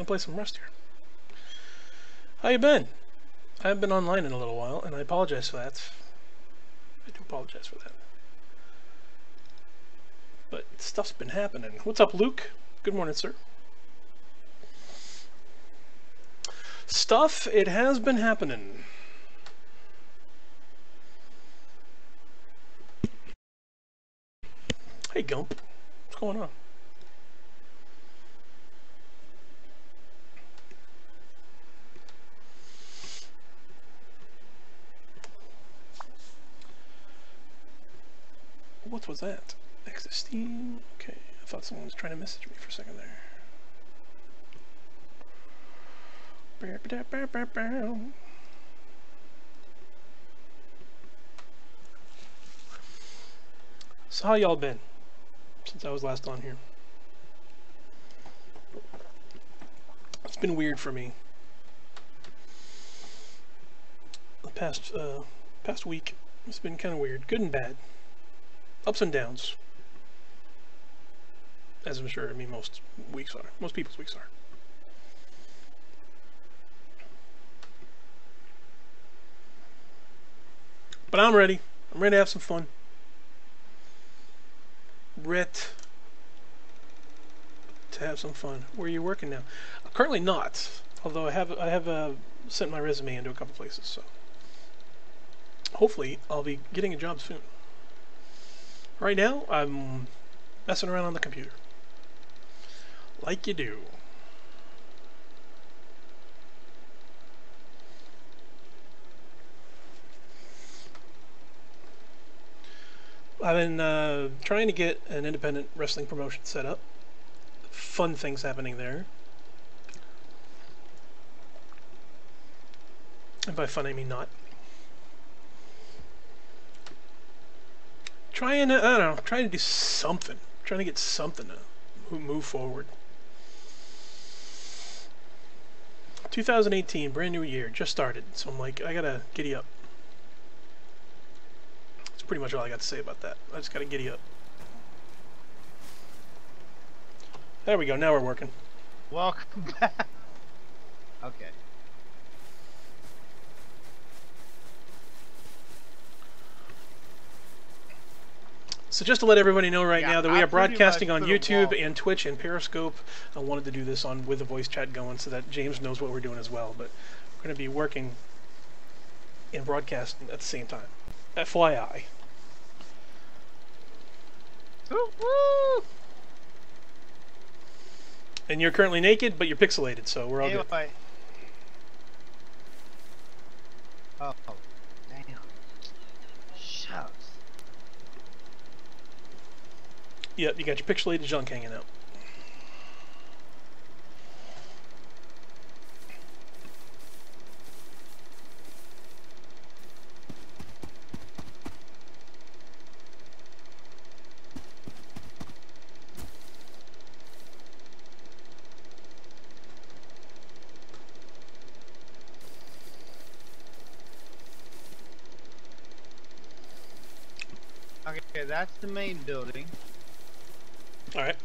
play some Rust here. How you been? I haven't been online in a little while, and I apologize for that. I do apologize for that. But stuff's been happening. What's up, Luke? Good morning, sir. Stuff, it has been happening. Hey, Gump. What's going on? What was that? Existing? Okay, I thought someone was trying to message me for a second there. So how y'all been since I was last on here? It's been weird for me. The past week, it's been kind of weird, good and bad, ups and downs. As I'm sure, most weeks are. Most people's weeks are. But I'm ready. I'm ready to have some fun. Ret to have some fun. Where are you working now? Currently not. Although I have sent my resume into a couple places, so hopefully I'll be getting a job soon. Right now I'm messing around on the computer. Like you do. I've been trying to get an independent wrestling promotion set up. Fun things happening there. And by fun I mean not. Trying to do something. Trying to get something to move forward. 2018, brand new year, just started, so I'm like, I gotta giddy up. That's pretty much all I got to say about that. I just gotta giddy up. There we go, now we're working. Welcome back. Okay. So just to let everybody know right now that we are broadcasting on YouTube and and Twitch and Periscope. I wanted to do this with the voice chat going so that James knows what we're doing as well. But we're going to be working and broadcasting at the same time. FYI. Woo! And you're currently naked, but you're pixelated, so we're all good. Oh, damn. Shucks. Yep, you got your pixelated junk hanging out. Okay, that's the main building. Alright.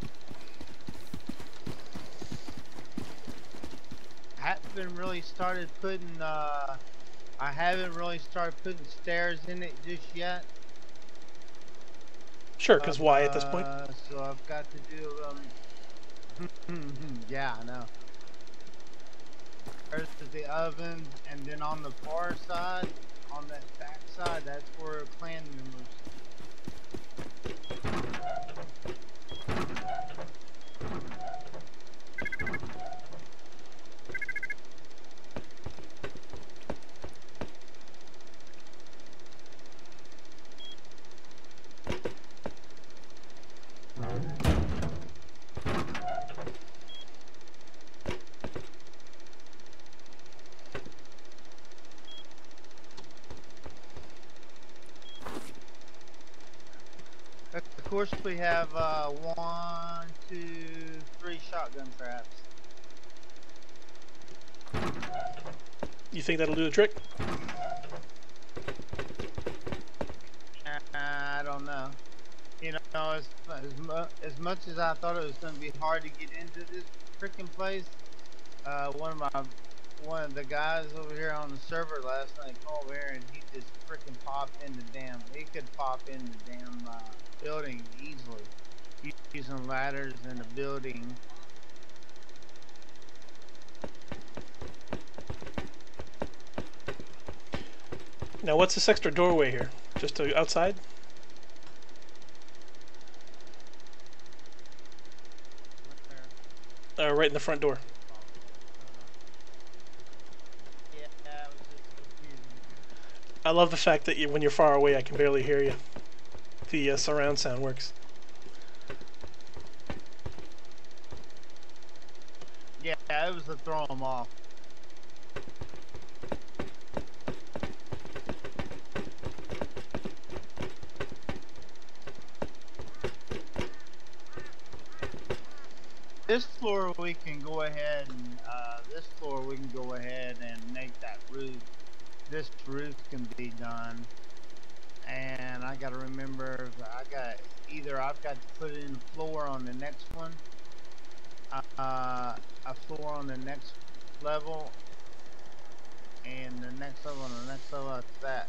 I haven't really started putting stairs in it just yet. Sure, because why at this point? So I've got to do yeah, I know. There's the oven, and then on the far side, on that back side, that's where clan members. Of course, we have 1, 2, 3 shotgun traps. You think that'll do the trick? I don't know. You know, as much as I thought it was going to be hard to get into this freaking place, One of the guys over here on the server last night came over here and he just freaking popped in the damn. He could pop in the damn building easily, using ladders in the building. Now, what's this extra doorway here? Just outside? Right in the front door. Yeah, it was just confusing. I love the fact that when you're far away, I can barely hear you. The surround sound works. Yeah, it was to throw him off. This floor we can go ahead and make that roof. This roof can be done, and I gotta remember I've got to put in a floor on the next one, a floor on the next level, and the next level and the next level after that.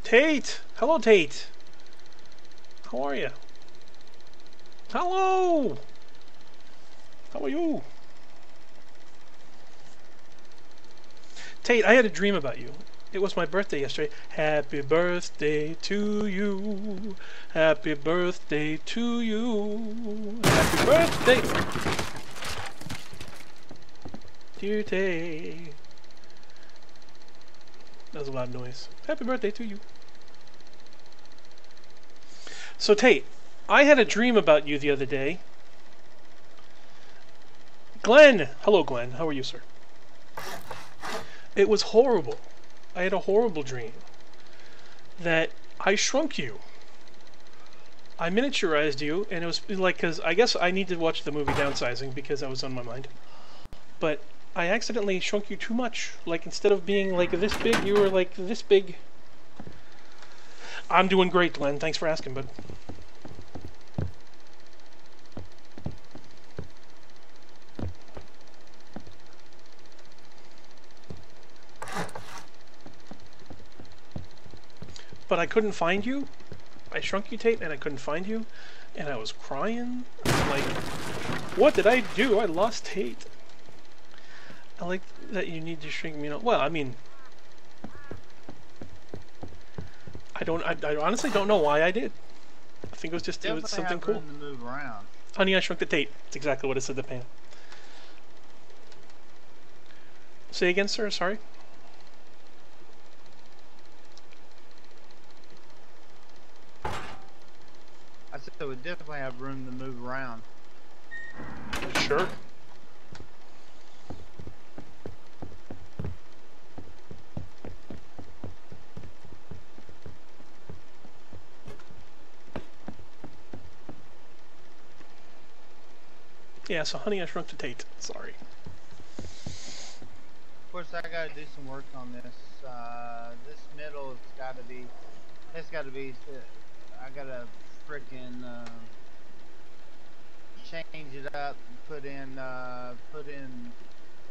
Tate! Hello, Tate! How are you? Hello! How are you? Tate, I had a dream about you. It was my birthday yesterday. Happy birthday to you. Happy birthday to you. Happy birthday! Dear Tate. That was a loud noise. Happy birthday to you. So Tate, I had a dream about you the other day. Glenn! Hello, Glenn. How are you, sir? It was horrible. I had a horrible dream that I shrunk you. I miniaturized you, and it was like, because I guess I need to watch the movie Downsizing because that was on my mind. But I accidentally shrunk you too much. Like, instead of being like this big, you were like this big. I'm doing great, Glenn. Thanks for asking, bud. But I couldn't find you. I shrunk you, Tate, and I couldn't find you. And I was crying. I'm like, what did I do? I lost Tate. I like that you need to shrink me. Well, I mean, I honestly don't know why I did. I think it was just it was something cool. To move around. Honey, I Shrunk the Tate. That's exactly what it said to Pam. Say again, sir. Sorry. I said we definitely have room to move around. Sure. Yeah, so Honey, I Shrunk the Tate. Sorry. Of course, I gotta do some work on this. This middle has gotta be. It's gotta be. I gotta frickin' change it up and put in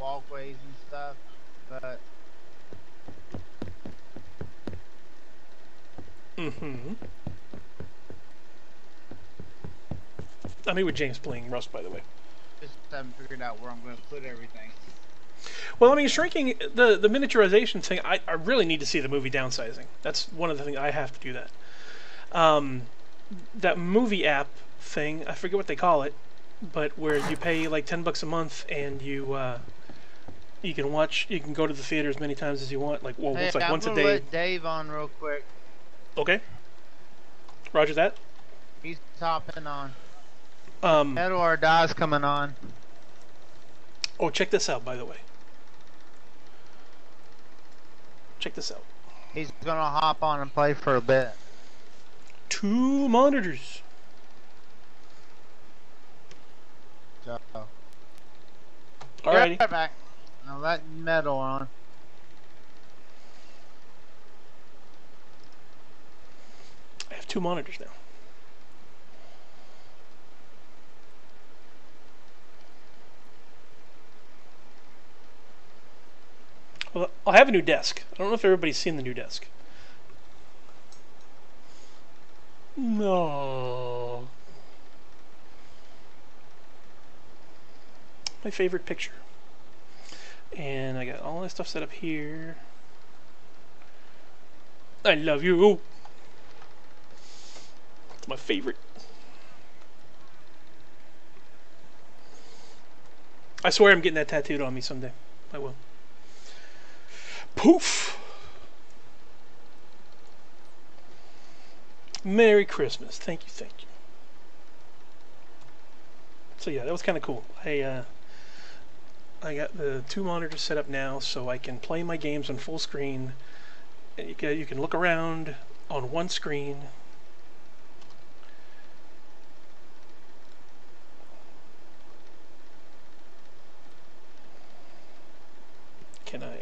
walkways and stuff. But I mean, with James playing Rust, by the way. just haven't figured out where I'm gonna put everything. Well, I mean, shrinking the miniaturization thing. I really need to see the movie Downsizing. That's one of the things I have to do that. That movie app thing, I forget what they call it, but where you pay like $10 a month and you can go to the theater as many times as you want. Like, well, Hey, it's like I'm once a gonna day. let Dave on real quick. Okay. Roger that. He's topping on. Um, Edward Dawes coming on. oh, check this out, by the way. check this out. He's gonna hop on and play for a bit. 2 monitors. So. Alrighty. Right back. Now that metal on. I have 2 monitors now. Well, I have a new desk. I don't know if everybody's seen the new desk. No. My favorite picture. And I got all my stuff set up here. I love you. It's my favorite. I swear I'm getting that tattooed on me someday. I will. Poof! Merry Christmas. Thank you, thank you. So yeah, that was kind of cool. I got the 2 monitors set up now so I can play my games on full screen. And you can look around on one screen. Can I...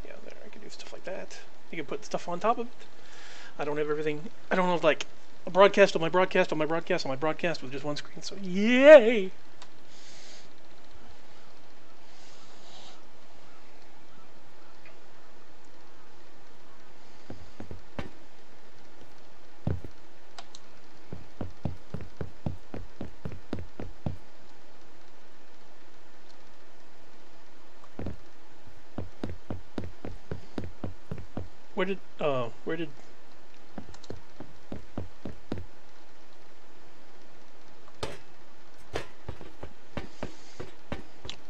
yeah, there, I can do stuff like that. You can put stuff on top of it. I don't have everything... I don't have, like, a broadcast on my broadcast on my broadcast on my broadcast with just one screen, so yay! Where did...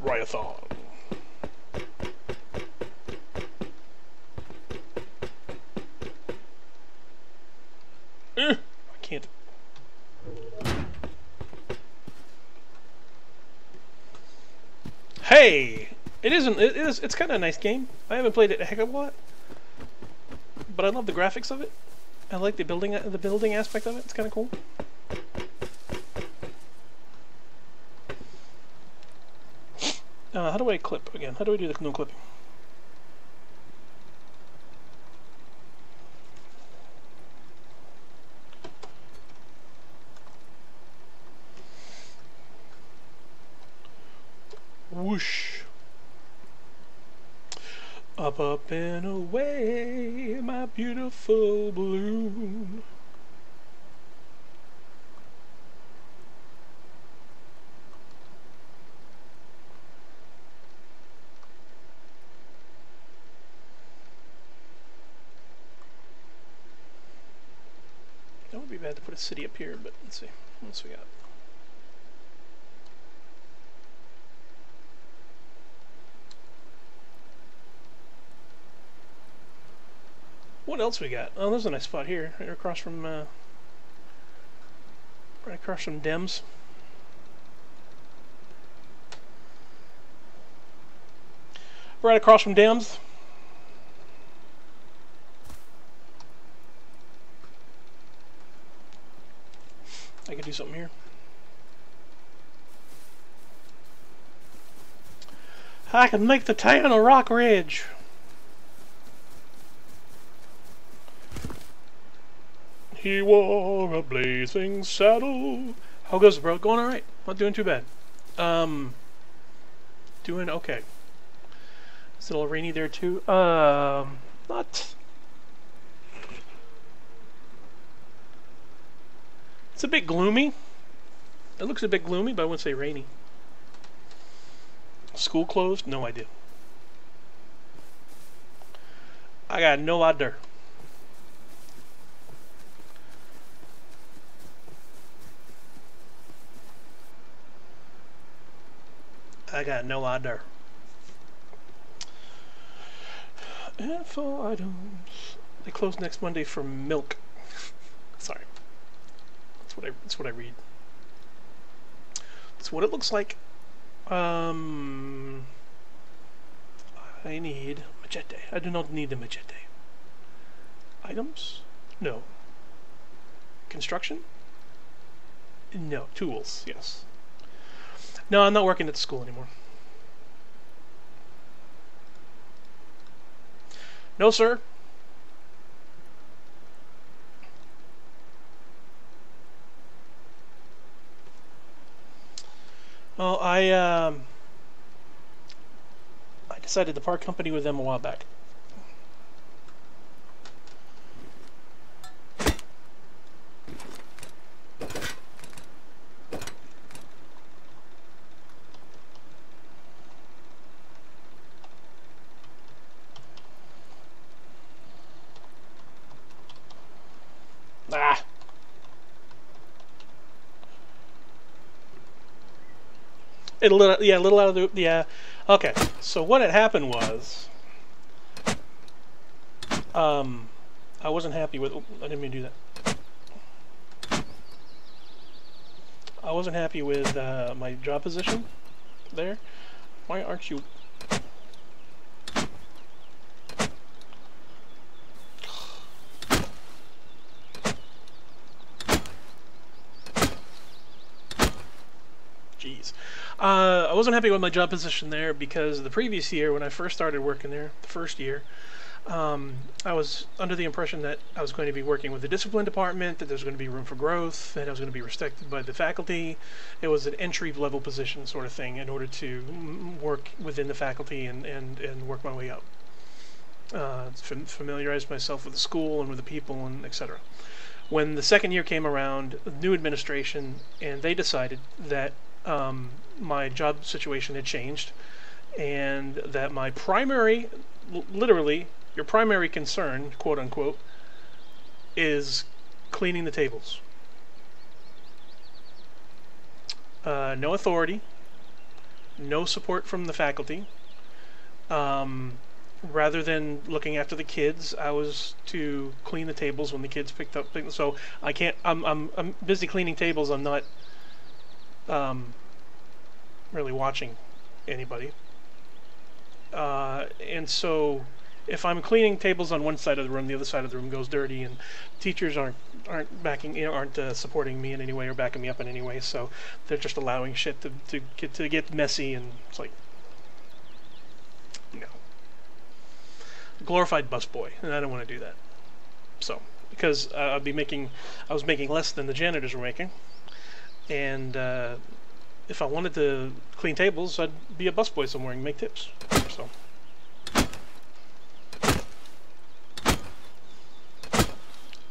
Ryathon. I can't... Hey! It's kind of a nice game. I haven't played it a heck of a lot. But I love the graphics of it. I like the building aspect of it. It's kind of cool. How do I clip again? How do I do the no clipping? Whoosh. Up, up, and away, my beautiful balloon. That would be bad to put a city up here, but let's see. What else we got? What else we got? Oh, there's a nice spot here, right across from Dems. Right across from Dems. I could do something here. I can make the town a Rock Ridge. He wore a blazing saddle. How goes it, bro? Going alright. Not doing too bad. Doing okay. It's a little rainy there too. Not... It's a bit gloomy. It looks a bit gloomy, but I wouldn't say rainy. School closed? No idea. I got no idea. I got no idea. Info items. They close next Monday for milk. Sorry. That's what I read. That's what it looks like. I need Machete. I do not need the machete. Items? No. Construction? No. Tools, yes. No, I'm not working at the school anymore. No, sir. Well, I decided to part company with them a while back. Ah. A little out of the, yeah. Okay, so what had happened was, I wasn't happy with, I didn't mean to do that. I wasn't happy with my job position there. Why aren't you? Jeez. I wasn't happy with my job position there because the previous year, when I first started working there, the first year, I was under the impression that I was going to be working with the discipline department, that there's going to be room for growth, that I was going to be respected by the faculty. It was an entry-level position sort of thing in order to work within the faculty and work my way up. Familiarize myself with the school and with the people and etc. When the second year came around, new administration, and they decided that my job situation had changed and that my primary, literally, your primary concern, quote unquote, is cleaning the tables. No authority, no support from the faculty. Rather than looking after the kids, I was to clean the tables when the kids picked up things. So I can't. I'm busy cleaning tables. I'm not really watching anybody. And so if I'm cleaning tables on one side of the room, the other side of the room goes dirty, and teachers aren't backing, aren't supporting me in any way or backing me up in any way. So they're just allowing shit to get messy, and it's like, no. Glorified busboy, and I don't want to do that. So because I was making less than the janitors were making, and if I wanted to clean tables, I'd be a busboy somewhere and make tips. So.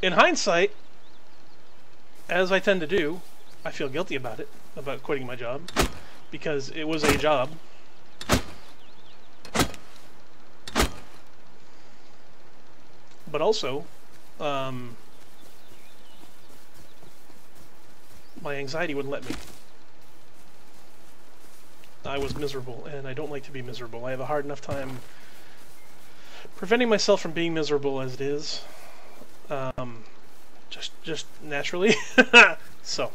In hindsight, as I tend to do, I feel guilty about it, about quitting my job, because it was a job. But also, my anxiety wouldn't let me. I was miserable, and I don't like to be miserable. I have a hard enough time preventing myself from being miserable as it is. Just naturally. So.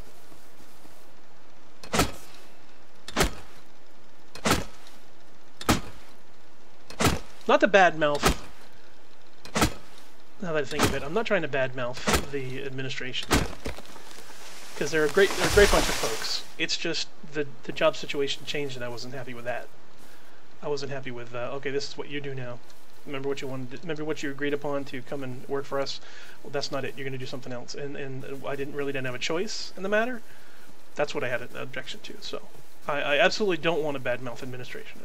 Not to badmouth. Now that I think of it, I'm not trying to badmouth the administration, because they're a great bunch of folks. It's just the job situation changed, and I wasn't happy with that. I wasn't happy with okay, this is what you do now. Remember what you wanted. Remember what you agreed upon to come and work for us. Well, that's not it. You're going to do something else. And I didn't have a choice in the matter. That's what I had an objection to. So I absolutely don't want to badmouth administration.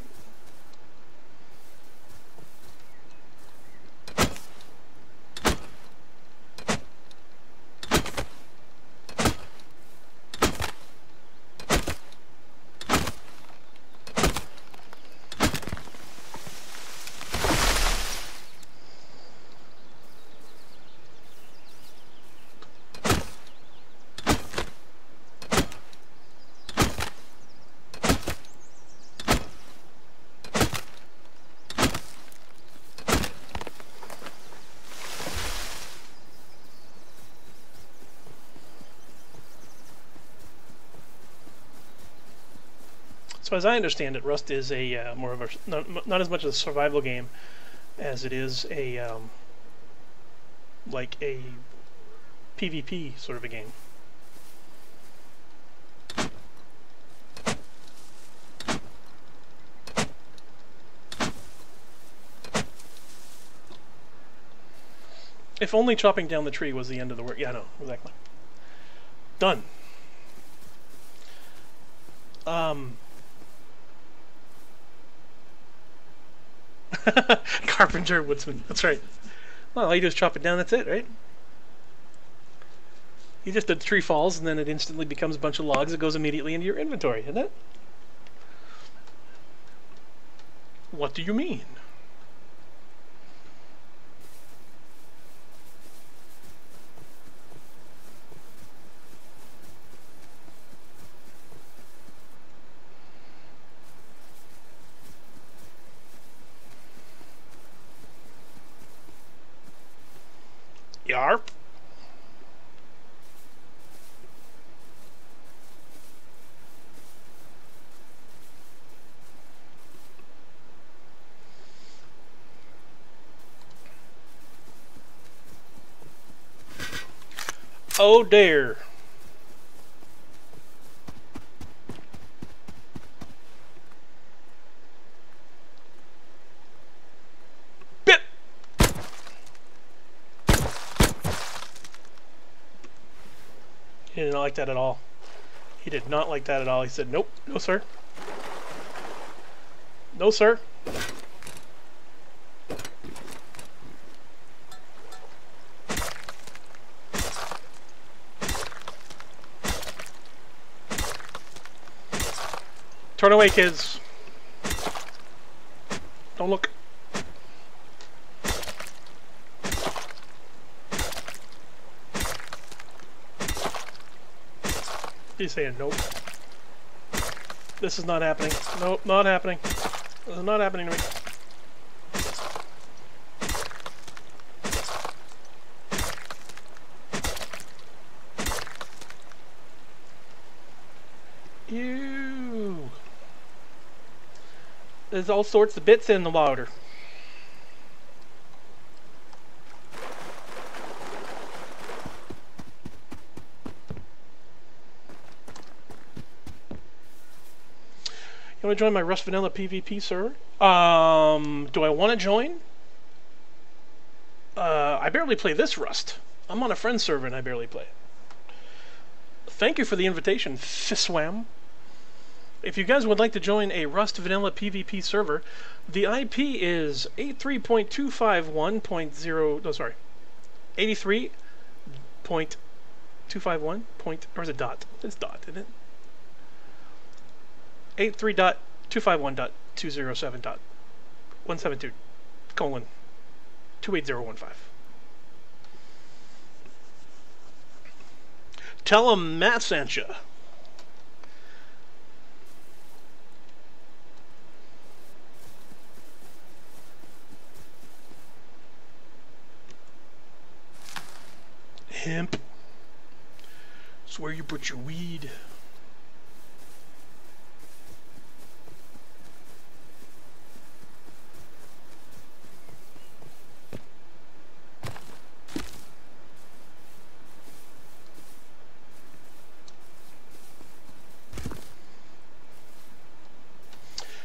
So as I understand it, Rust is a more of a not as much a survival game as it is a like a PvP sort of a game. If only chopping down the tree was the end of the work. Yeah, no, exactly. Done. Carpenter, woodsman. That's right. Well, all you do is chop it down, that's it, right? You just did the tree falls, and then it instantly becomes a bunch of logs that goes immediately into your inventory, isn't it? What do you mean? Yarp. Oh dear. Bit. He did not like that at all. He did not like that at all. He said, nope, no sir. No sir. Turn away, kids. Don't look. He's saying nope. This is not happening. Nope, not happening. This is not happening to me. Ew. There's all sorts of bits in the water. You want to join my Rust Vanilla PvP server? Do I want to join? I barely play this Rust. I'm on a friend's server and I barely play it. Thank you for the invitation, Fiswam. If you guys would like to join a Rust Vanilla PvP server, the IP is 83.251.0. No, sorry, 83.251. Or is it dot? It's dot, isn't it? 83.251.207.172 colon 28015. Tell him Matt sent ya. Hemp. It's where you put your weed.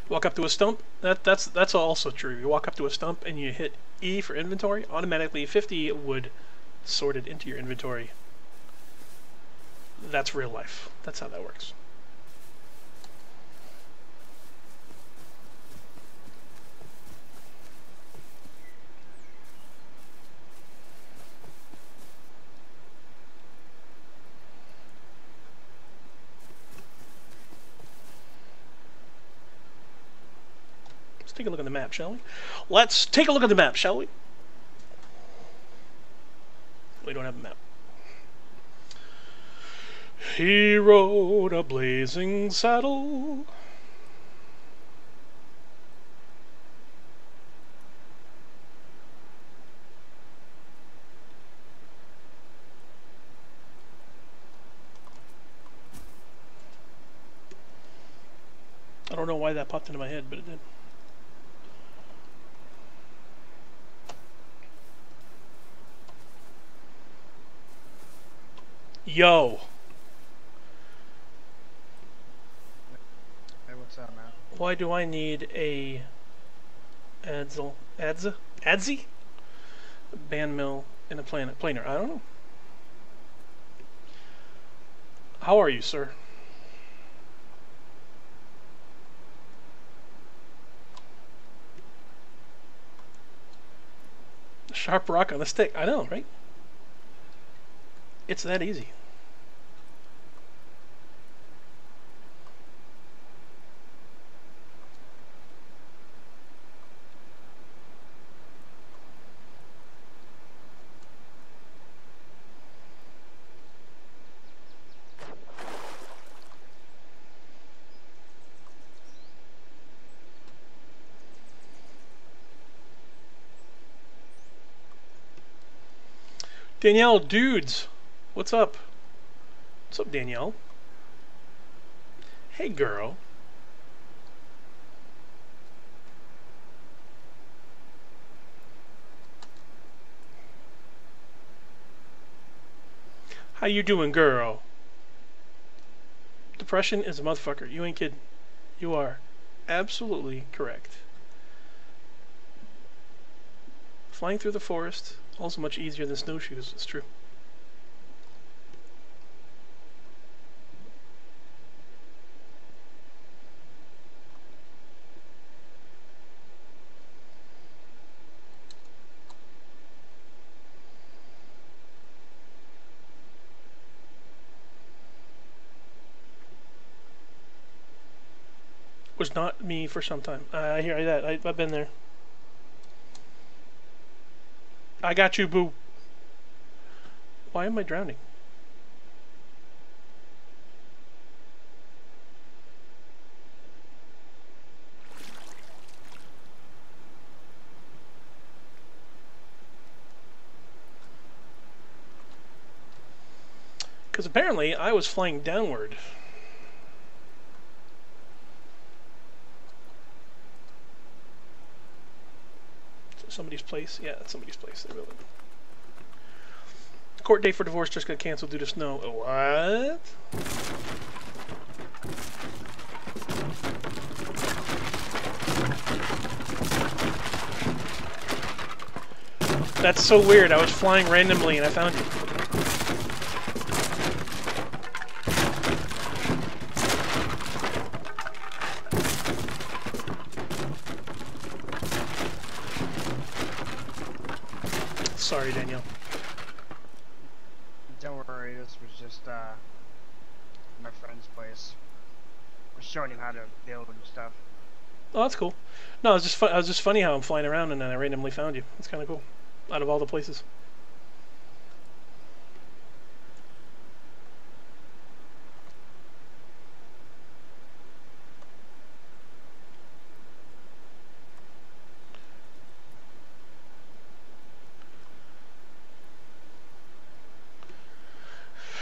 Walk up to a stump. That's also true. You walk up to a stump and you hit E for inventory. Automatically 50 would sort it into your inventory. That's real life. That's how that works. Let's take a look at the map, shall we? Let's take a look at the map, shall we? We don't have a map. He rode a blazing saddle. I don't know why that popped into my head, but it did. Yo. Hey, what's up, man? Why do I need a Adzi? Band mill in a planer. I don't know. How are you, sir? Sharp rock on the stick. I know, right? It's that easy. Danielle, dudes, what's up? What's up, Danielle? Hey, girl. How you doing, girl? Depression is a motherfucker. You ain't kidding. You are absolutely correct. Flying through the forest, also much easier than snowshoes, it's true. Was not me for some time. I hear that. I've been there. I got you, boo. Why am I drowning? Because apparently I was flying downward. Somebody's place? Yeah, it's somebody's place. Court date for divorce just got canceled due to snow. What? That's so weird. I was flying randomly and I found you. Sorry, Danielle. Don't worry, this was just my friend's place. We're showing him how to build and stuff. Oh, that's cool. No, it was just funny how I'm flying around and then I randomly found you. It's kind of cool. Out of all the places.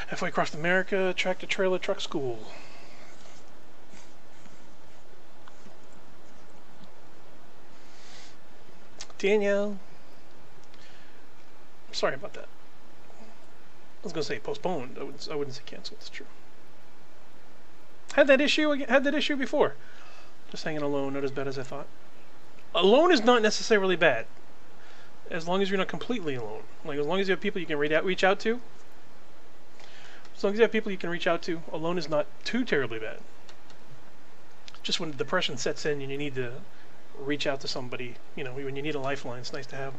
Halfway across America, tractor trailer truck school. Danielle. Sorry about that. I was gonna say postponed. I wouldn't say canceled. It's true. Had that issue before. Just hanging alone, not as bad as I thought. Alone is not necessarily bad, as long as you're not completely alone. Like as long as you have people you can reach out to. As long as you have people you can reach out to, alone is not too terribly bad. Just when depression sets in and you need to reach out to somebody, you know, when you need a lifeline, it's nice to have.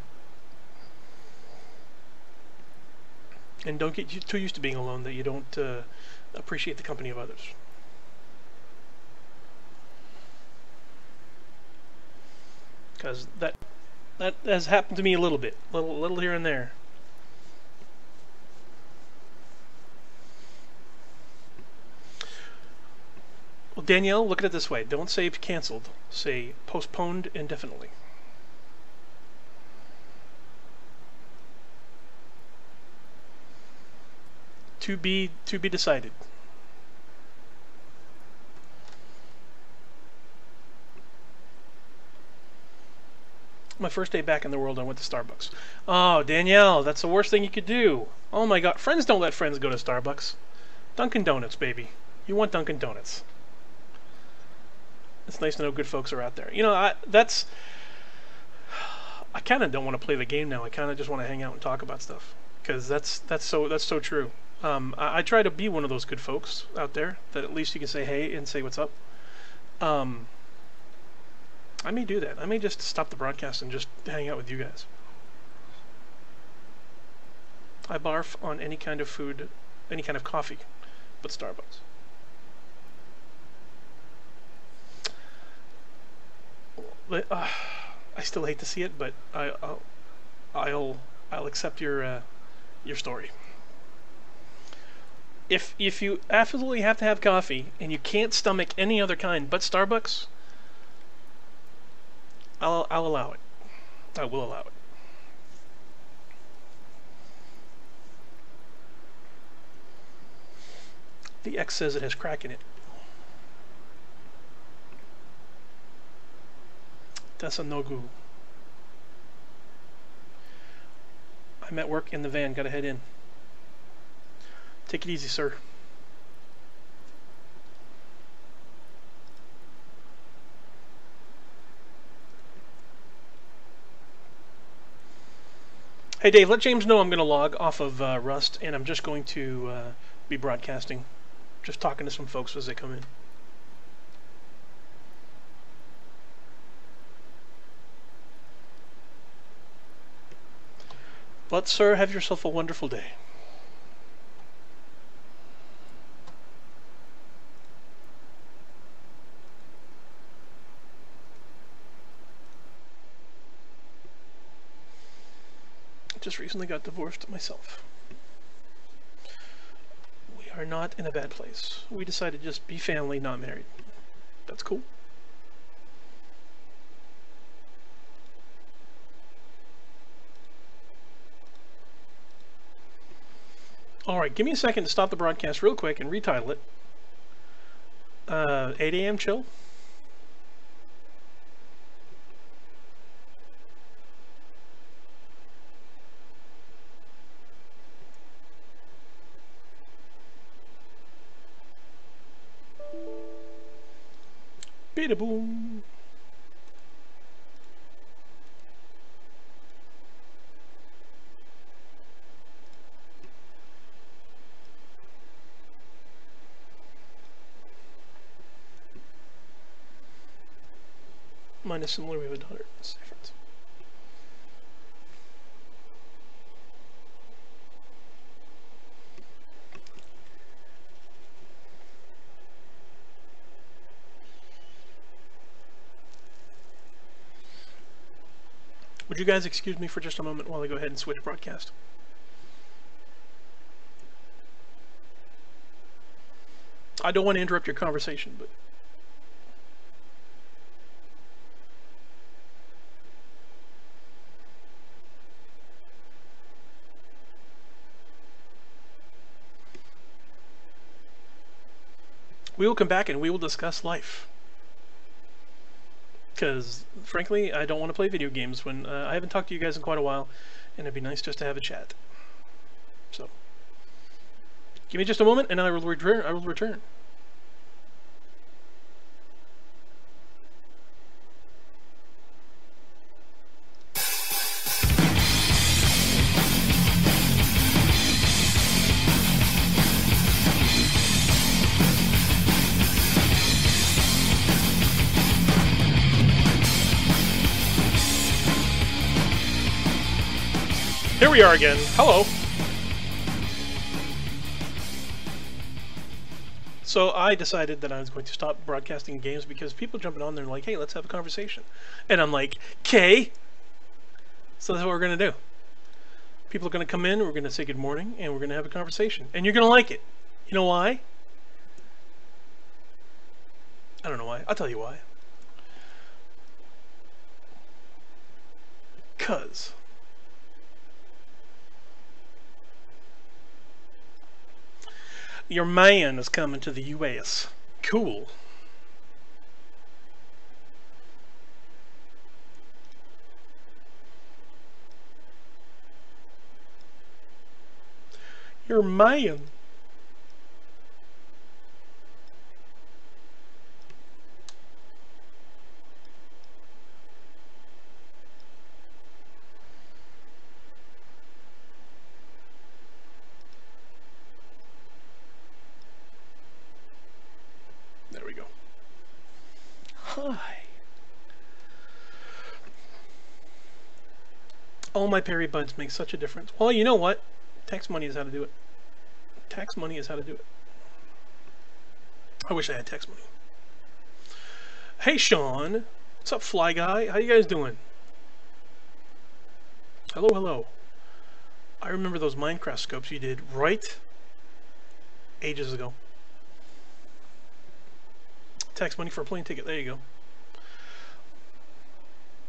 And don't get too used to being alone that you don't appreciate the company of others. Because that has happened to me a little bit, little here and there. Well, Danielle, look at it this way. Don't say canceled. Say postponed indefinitely. To be decided. My first day back in the world, I went to Starbucks. Oh, Danielle, that's the worst thing you could do. Oh my God, friends don't let friends go to Starbucks. Dunkin' Donuts, baby. You want Dunkin' Donuts. It's nice to know good folks are out there. You know, I kind of don't want to play the game now. I kind of just want to hang out and talk about stuff, because that's so true. I try to be one of those good folks out there that at least you can say hey and say what's up. I may do that. I may just stop the broadcast and just hang out with you guys. I barf on any kind of food, any kind of coffee, but Starbucks. I still hate to see it, but I'll accept your story. If you absolutely have to have coffee and you can't stomach any other kind but Starbucks, I'll allow it. I will allow it. The X says it has crack in it. That's a no-go. I'm at work in the van. Gotta head in. Take it easy, sir. Hey Dave, let James know I'm going to log off of Rust, and I'm just going to be broadcasting. Just talking to some folks as they come in. But sir, have yourself a wonderful day. Just recently got divorced myself. We are not in a bad place. We decided to just be family, not married. That's cool. Alright, give me a second to stop the broadcast real quick and retitle it. 8 a.m. chill. Bada boom. Mine is similar, we have a daughter. It's different. Would you guys excuse me for just a moment while I go ahead and switch broadcast? I don't want to interrupt your conversation, but... we will come back and we will discuss life. Because, frankly, I don't want to play video games when I haven't talked to you guys in quite a while, and it'd be nice just to have a chat. So, give me just a moment, and I will return. Here we are again. Hello. So I decided that I was going to stop broadcasting games because people jumping on there and like, hey, let's have a conversation. And I'm like, okay. So that's what we're going to do. People are going to come in, we're going to say good morning, and we're going to have a conversation. And you're going to like it. You know why? I don't know why. I'll tell you why. 'Cause your man is coming to the US. Cool. You're man. There we go. Hi. All my Perry buds make such a difference. Well, you know what? Tax money is how to do it. Tax money is how to do it. I wish I had tax money. Hey, Sean. What's up, Fly Guy? How you guys doing? Hello, hello. I remember those Minecraft scopes you did right ages ago. Tax money for a plane ticket. There you go.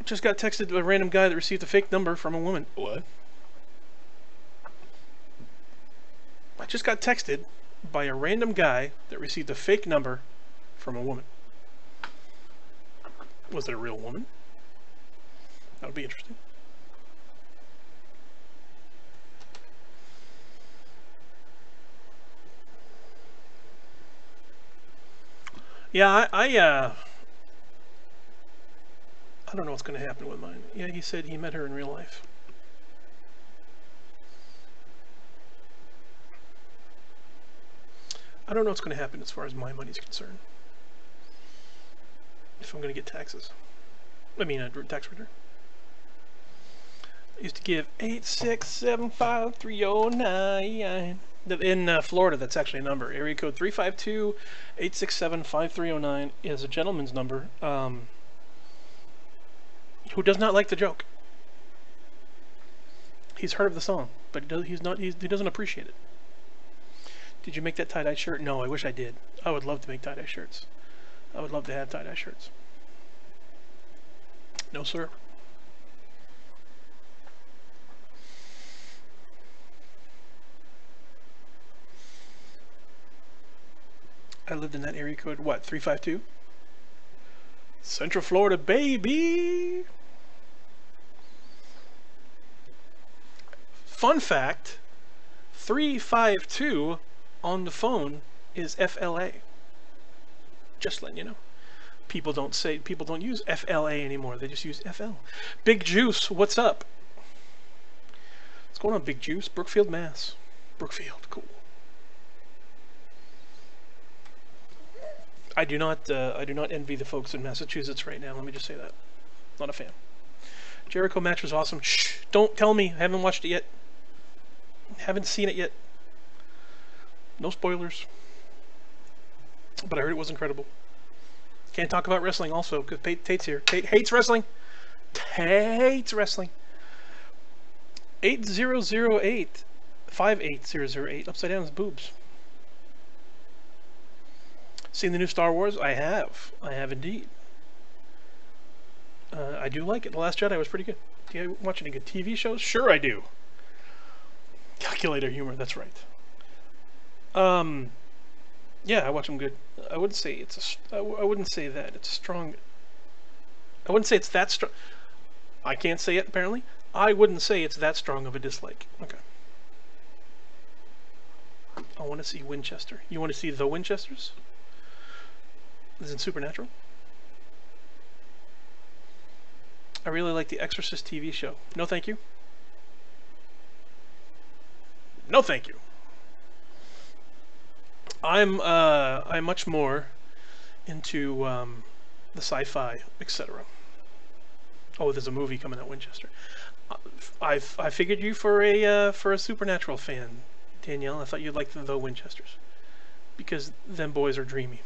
Just got texted to a random guy that received a fake number from a woman. What? I just got texted by a random guy that received a fake number from a woman. Was it a real woman? That would be interesting. Yeah, I don't know what's going to happen with mine. Yeah, he said he met her in real life. I don't know what's going to happen as far as my money's concerned. If I'm going to get taxes. I mean, a tax return. I used to give 8675309. In Florida, that's actually a number. Area code 352-867-5309 is a gentleman's number who does not like the joke. He's heard of the song, but he doesn't appreciate it. Did you make that tie-dye shirt? No, I wish I did. I would love to make tie-dye shirts. I would love to have tie-dye shirts. No, sir. I lived in that area code, what, 352? Central Florida, baby! Fun fact, 352 on the phone is FLA. Just letting you know. People don't use FLA anymore, they just use FL. Big Juice, what's up? What's going on, Big Juice? Brookfield, Mass. Brookfield, cool. I do not envy the folks in Massachusetts right now. Let me just say that. Not a fan. Jericho match was awesome. Shh! Don't tell me. I haven't watched it yet. Haven't seen it yet. No spoilers. But I heard it was incredible. Can't talk about wrestling also because Tate's here. Tate hates wrestling. Hates wrestling. 8008 58008 upside down is boobs. Seen the new Star Wars? I have. I have indeed. I do like it. The Last Jedi was pretty good. Do you watch any good TV shows? Sure I do. Calculator humor, that's right. Yeah, I watch them good. I wouldn't say it's I wouldn't say that it's strong. I wouldn't say it's that strong. I can't say it apparently. I wouldn't say it's that strong of a dislike. Okay. I want to see Winchester. You want to see the Winchesters? This is in Supernatural. I really like the Exorcist TV show. No thank you. No thank you. I'm much more into the sci-fi, etc. Oh, there's a movie coming out, Winchester. I figured you for a Supernatural fan, Danielle. I thought you'd like the Winchesters because them boys are dreamy.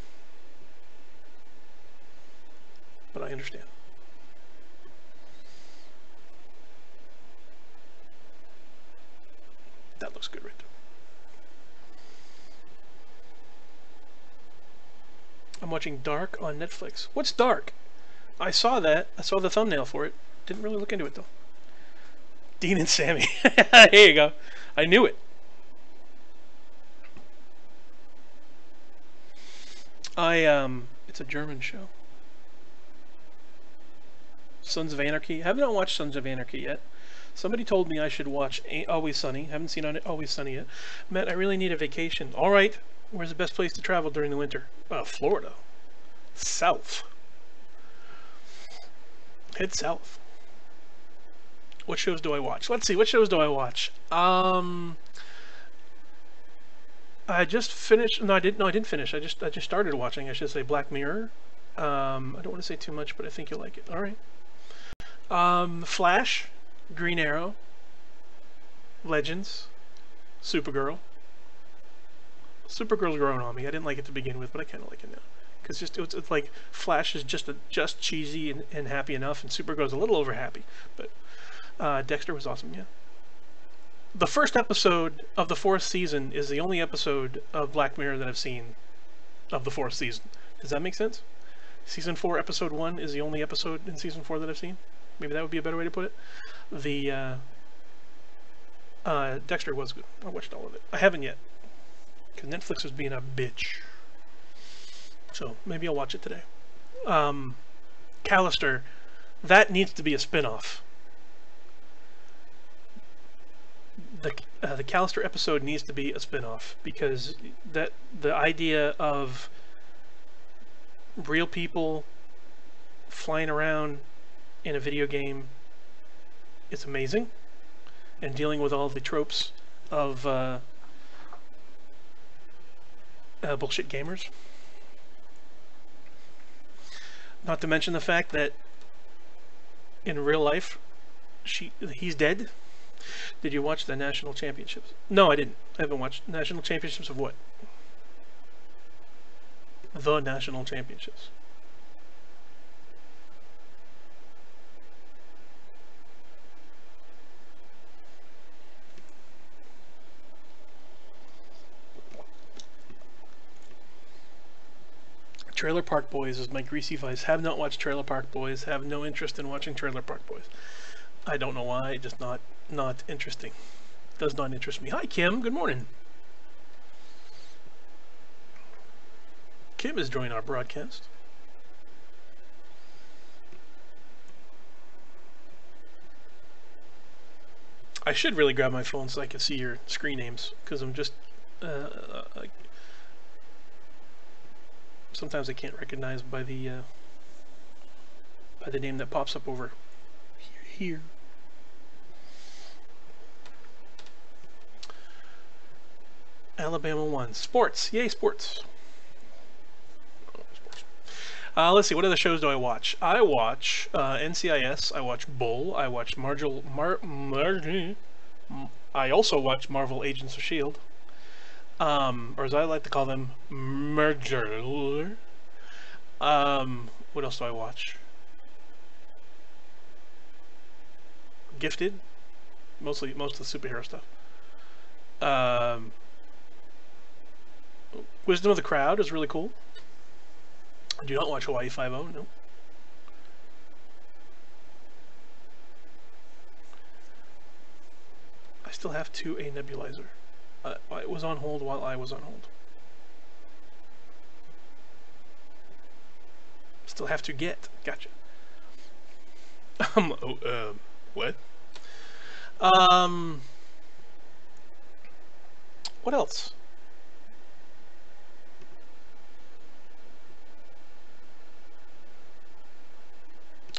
But I understand. That looks good right there. I'm watching Dark on Netflix. What's Dark? I saw that. I saw the thumbnail for it. Didn't really look into it though. Dean and Sammy. Here you go. I knew it. It's a German show. Sons of Anarchy. I have not watched Sons of Anarchy yet. Somebody told me I should watch Always Sunny. Haven't seen Always Sunny yet. Matt, I really need a vacation. All right. Where's the best place to travel during the winter? Florida. South. Head south. What shows do I watch? Let's see. What shows do I watch? I just finished. No, I didn't. No, I didn't finish. I just started watching. I should say Black Mirror. I don't want to say too much, but I think you'll like it. All right. Flash, Green Arrow, Legends, Supergirl. Supergirl's growing on me. I didn't like it to begin with, but I kind of like it now. Because it's like Flash is just cheesy and happy enough, and Supergirl's a little over happy. But Dexter was awesome, yeah. The first episode of the 4th season is the only episode of Black Mirror that I've seen of the 4th season. Does that make sense? Season 4, episode 1 is the only episode in season 4 that I've seen. Maybe that would be a better way to put it. The Dexter was good. I watched all of it. I haven't yet, because Netflix was being a bitch. So maybe I'll watch it today. Callister, that needs to be a spin-off. The Callister episode needs to be a spin-off, because the idea of real people flying around in a video game is amazing, and dealing with all the tropes of bullshit gamers. Not to mention the fact that in real life he's dead. Did you watch the national championships? No, I didn't. I haven't watched national championships of what? The national championships. Trailer Park Boys is my greasy vice. Have not watched Trailer Park Boys. Have no interest in watching Trailer Park Boys. I don't know why. Just not interesting. Does not interest me. Hi, Kim. Good morning. Kim is joining our broadcast. I should really grab my phone so I can see your screen names, because I'm just sometimes I can't recognize by the name that pops up over here. Alabama won. Sports. Yay, sports. Let's see, what other shows do I watch? I watch NCIS, I watch Bull, I watch I also watch Marvel Agents of S.H.I.E.L.D. Or as I like to call them, Merger. What else do I watch? Gifted, most of the superhero stuff. Wisdom of the Crowd is really cool. I do not watch Hawaii Five-0, no. I still have a nebulizer. It was on hold while I was on hold. Still have to get. Gotcha. What? What else?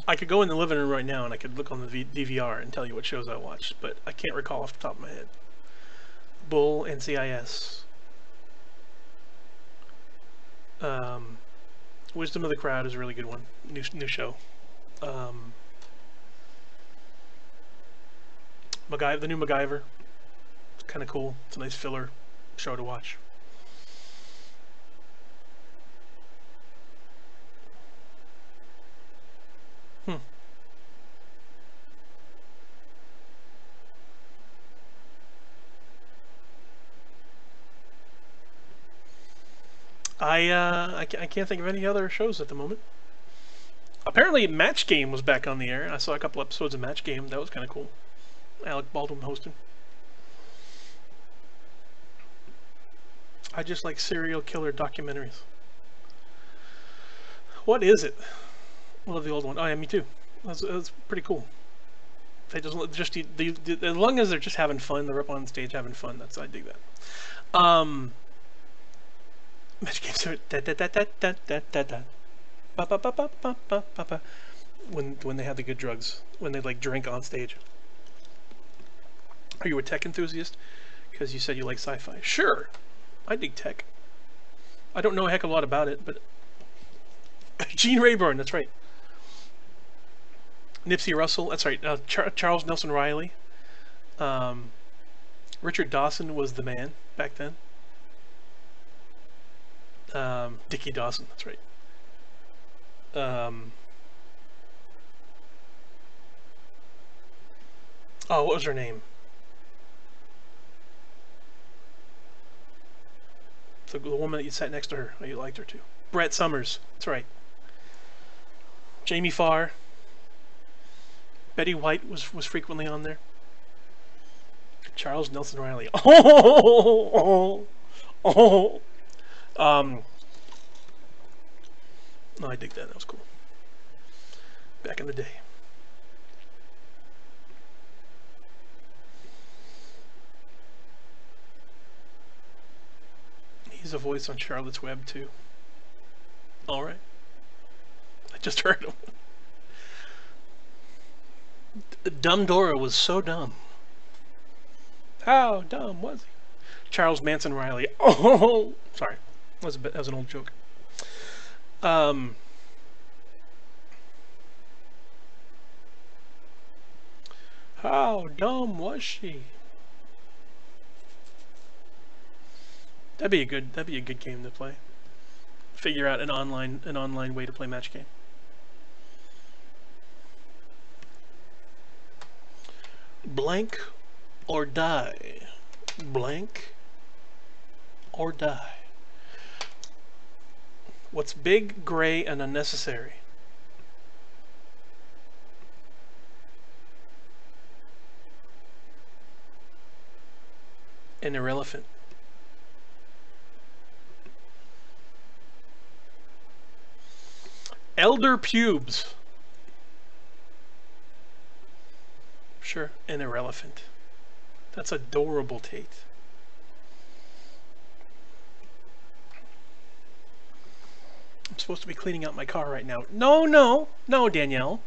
I could go in the living room right now and I could look on the DVR and tell you what shows I watched, but I can't recall off the top of my head. Bull, NCIS. Wisdom of the Crowd is a really good one. New show. The new MacGyver. It's kind of cool. It's a nice filler show to watch. I can't think of any other shows at the moment. Apparently Match Game was back on the air. I saw a couple episodes of Match Game. That was kind of cool. Alec Baldwin hosting. I just like serial killer documentaries. What is it? Love the old one. Oh yeah, me too. That's pretty cool. They just as long as they're just having fun, they're up on stage having fun. I dig that. Match games are when they have the good drugs, when they like drink on stage. Are you a tech enthusiast? Because you said you like sci-fi. Sure, I dig tech. I don't know a heck of a lot about it, but Gene Rayburn, that's right. Nipsey Russell, that's right. Charles Nelson Riley. Richard Dawson was the man back then. Dickie Dawson, that's right. Oh, what was her name? The woman that you sat next to her, you liked her too. Brett Summers, that's right. Jamie Farr. Betty White was frequently on there. Charles Nelson Riley. No, I dig that. That was cool. Back in the day. He's a voice on Charlotte's Web too. All right. I just heard him. Dumb Dora was so dumb. How dumb was he? Charles Manson Riley. Oh, sorry. That was an old joke. How dumb was she? That'd be a good game to play. Figure out an online way to play match game. Blank or die. Blank or die. What's big, gray, and unnecessary? And irrelevant. Elder pubes. Sure, and irrelevant. That's adorable, Tate. I'm supposed to be cleaning out my car right now. No, Danielle.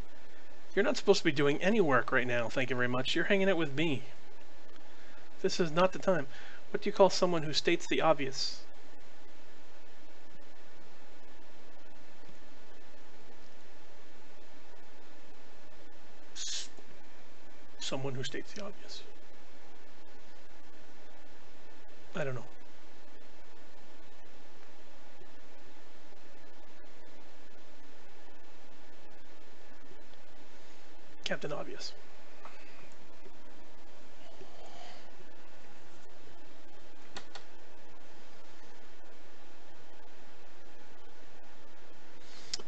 You're not supposed to be doing any work right now, thank you very much. You're hanging out with me. This is not the time. What do you call someone who states the obvious? Someone who states the obvious. I don't know. Captain Obvious.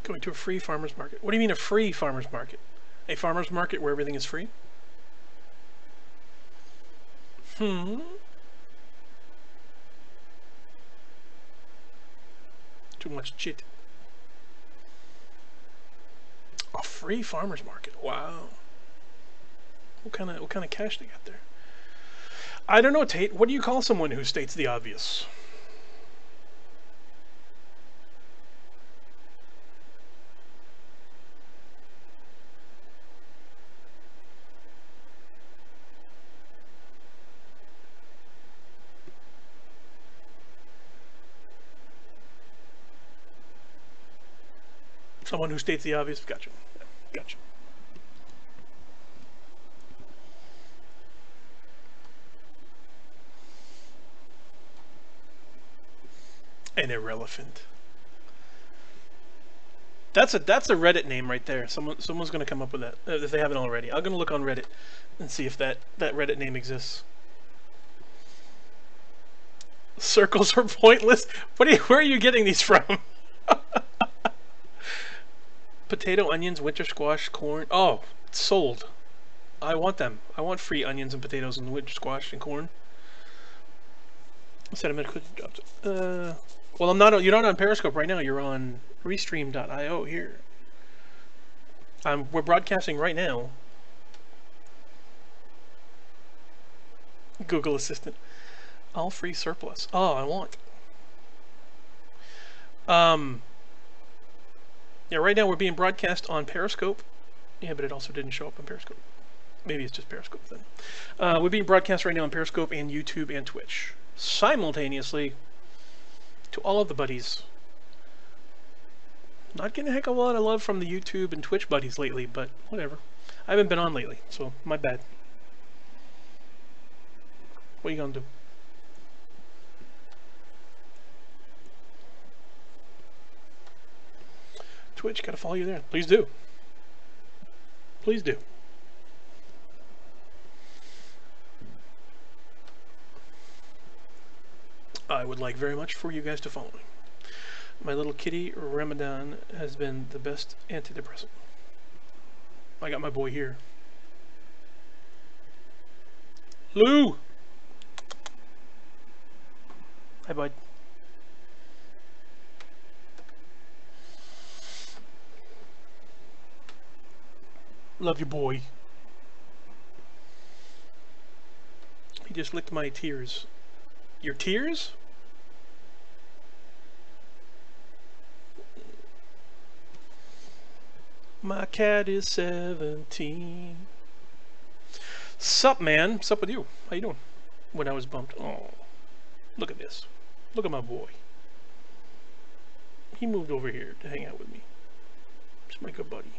Going to a free farmer's market. What do you mean a free farmer's market? A farmer's market where everything is free? Too much shit. A free farmer's market. Wow. What kind of cash they got there? I don't know, Tate. What do you call someone who states the obvious? Someone who states the obvious. Gotcha. Gotcha. And irrelevant. That's a Reddit name right there. Someone's gonna come up with that if they haven't already. I'm gonna look on Reddit and see if that Reddit name exists. Circles are pointless. Where are you getting these from? Potato, onions, winter squash, corn. Oh, sold. I want them. I want free onions and potatoes and winter squash and corn. Set them in a quick job. Well, I'm not. You're not on Periscope right now. You're on Restream.io here. We're broadcasting right now. Google Assistant. All free surplus. Oh, I want. Yeah, right now we're being broadcast on Periscope. Yeah, but it also didn't show up on Periscope. Maybe it's just Periscope then. We're being broadcast right now on Periscope and YouTube and Twitch simultaneously to all of the buddies. Not getting a heck of a lot of love from the YouTube and Twitch buddies lately, but whatever. I haven't been on lately, so my bad. What are you gonna do? Twitch, gotta follow you there. Please do. Please do. I would like very much for you guys to follow me. My little kitty Ramadan has been the best antidepressant. I got my boy here. Lou! Hi, bud. Love you, boy. He just licked my tears. Your tears? My cat is 17. Sup, man? Sup with you? How you doing? When I was bumped. Oh, look at this. Look at my boy. He moved over here to hang out with me. He's my good buddy.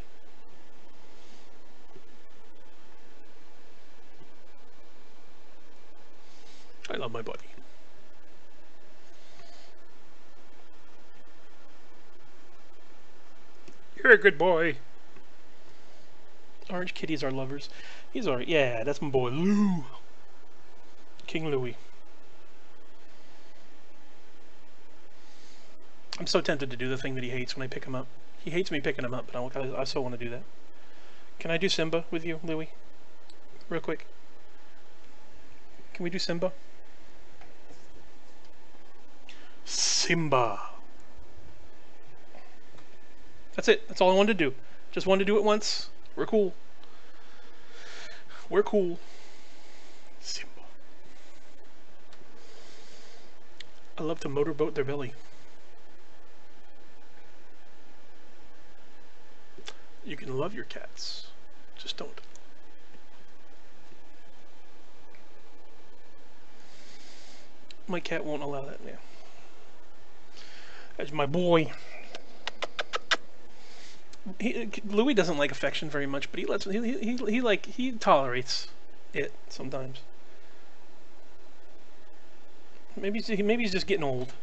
I love my buddy. You're a good boy. Orange kitties are lovers. He's alright. Yeah, that's my boy, Lou. King Louie. I'm so tempted to do the thing that he hates when I pick him up. He hates me picking him up, but I so want to do that. Can I do Simba with you, Louie? Real quick. Can we do Simba? Simba. That's it. That's all I wanted to do. Just wanted to do it once. We're cool. We're cool. Simba. I love to motorboat their belly. You can love your cats. Just don't. My cat won't allow that now. That's my boy. Louis doesn't like affection very much, but he tolerates it sometimes. Maybe he's just getting old.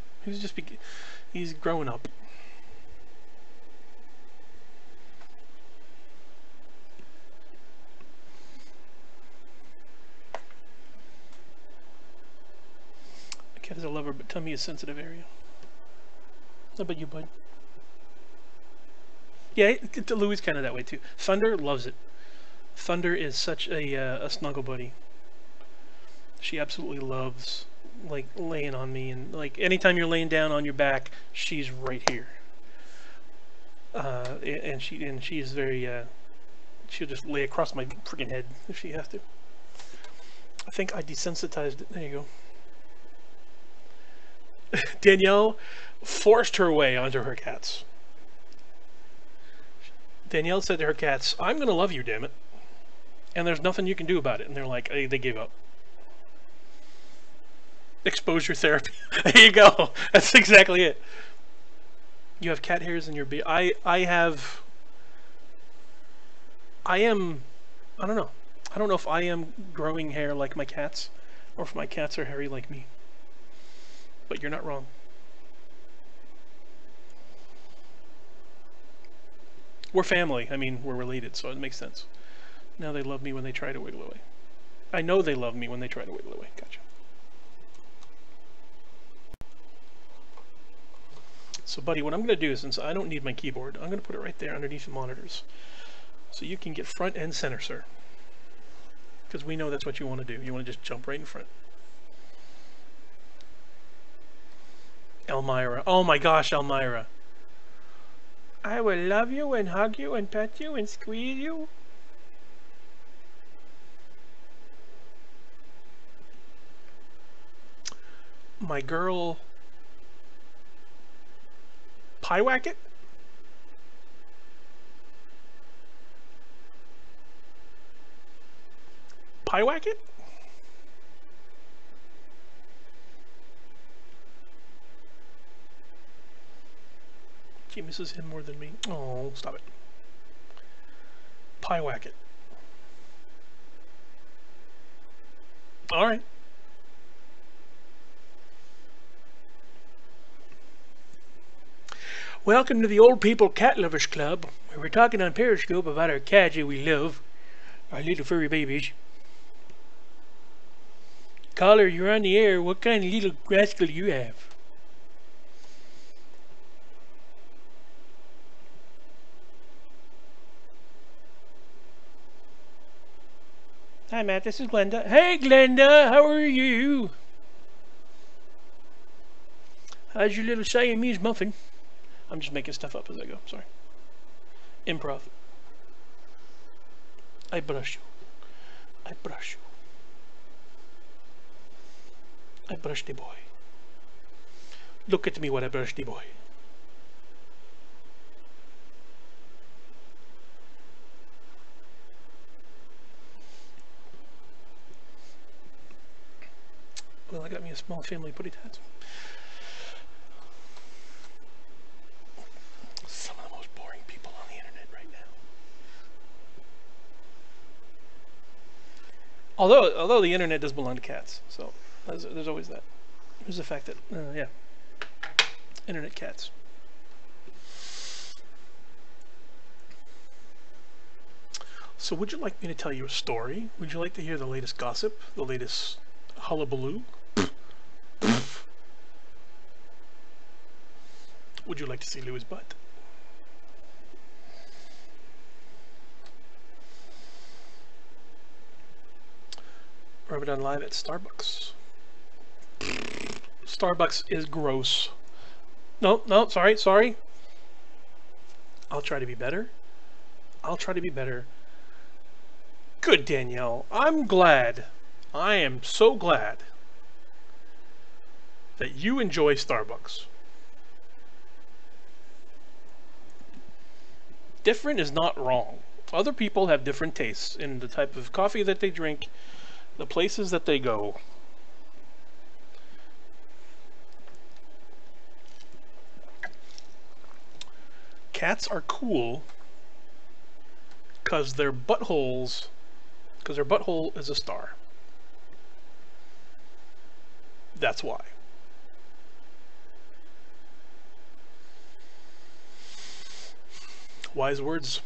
He's growing up. My cat is a lover, but tummy is a sensitive area. How about you, bud? Yeah, Louis kind of that way too. Thunder loves it. Thunder is such a snuggle buddy. She absolutely loves like laying on me, and like anytime you're laying down on your back, she's right here. And she's very she'll just lay across my freaking head if she has to. I think I desensitized it. There you go. Danielle forced her way onto her cats. Danielle said to her cats, "I'm gonna love you, damn it," and there's nothing you can do about it. And they're like, they gave up. Exposure therapy. There you go. That's exactly it. You have cat hairs in your beard. I don't know. I don't know if I am growing hair like my cats, or if my cats are hairy like me. But you're not wrong. We're family. I mean, we're related, so it makes sense. Now they love me when they try to wiggle away. I know they love me when they try to wiggle away. Gotcha. So, buddy, what I'm going to do is, since I don't need my keyboard, I'm going to put it right there underneath the monitors. So you can get front and center, sir. Because we know that's what you want to do. You want to just jump right in front. Elmira. Oh my gosh, Elmira. I will love you and hug you and pet you and squeeze you. my girl Pyewacket? Pyewacket? She misses him more than me. Oh, stop it. Pyewacket. Alright. Welcome to the Old People Cat Lovers Club, where we're talking on Periscope about our cats that we love, our little furry babies. Caller, you're on the air. What kind of little rascal do you have? Hi, Matt. This is Glenda. Hey, Glenda. How are you? How's your little Siamese muffin? I'm just making stuff up as I go. Sorry. Improv. I brush you. I brush you. I brush the boy. Look at me when I brush the boy. Well, I got me a small family putty tats. Some of the most boring people on the internet right now. Although the internet does belong to cats, so there's always that. There's the fact that, yeah, internet cats. So would you like me to tell you a story? Would you like to hear the latest gossip? The latest hullabaloo? Would you like to see Louis' butt? Ramadan live at Starbucks. Starbucks is gross. No, sorry. I'll try to be better. Good, Danielle. I'm glad. I am so glad that you enjoy Starbucks. Different is not wrong. Other people have different tastes in the type of coffee that they drink, the places that they go. Cats are cool because their buttholes, because their butthole is a star. That's why. Wise words.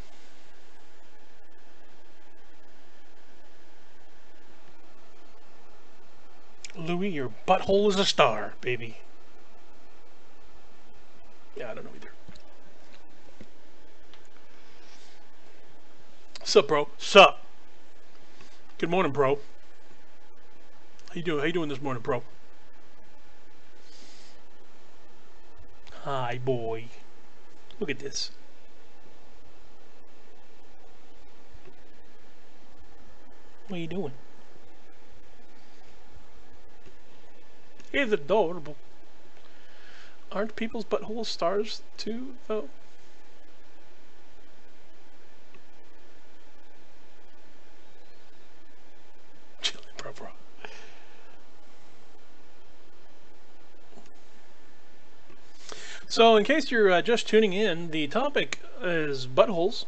Louis, your butthole is a star, baby. Yeah, I don't know either. Sup, bro? Sup? Good morning, bro. How you doing? How you doing this morning, bro? Hi, boy. Look at this. What are you doing? He's adorable. Aren't people's buttholes stars too, though? Chilling, bro. So, in case you're just tuning in, the topic is buttholes.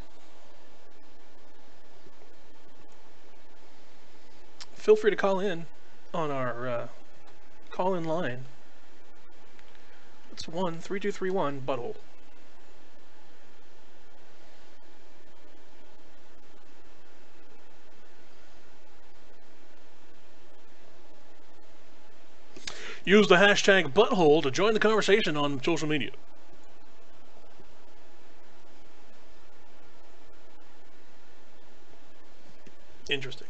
Feel free to call in on our call-in line. It's 1-3231 butthole. Use the hashtag butthole to join the conversation on social media. Interesting.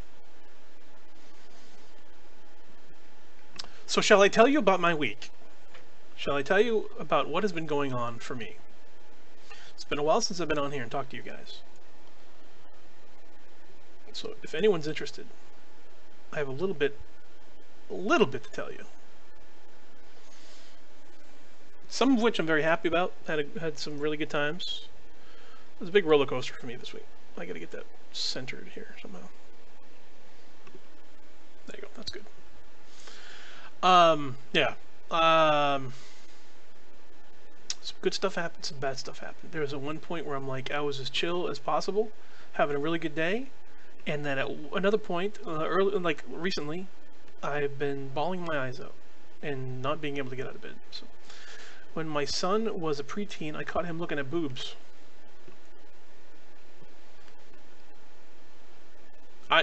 So shall I tell you about my week? Shall I tell you about what has been going on for me? It's been a while since I've been on here and talked to you guys. So if anyone's interested, I have a little bit to tell you. some of which I'm very happy about. Had some really good times. It was a big roller coaster for me this week. I got to get that centered here somehow. There you go. That's good. Yeah. Some good stuff happened. Some bad stuff happened. There was at one point where I'm like, I was as chill as possible, having a really good day, and then at another point, like recently, I've been bawling my eyes out and not being able to get out of bed. So, when my son was a preteen, I caught him looking at boobs.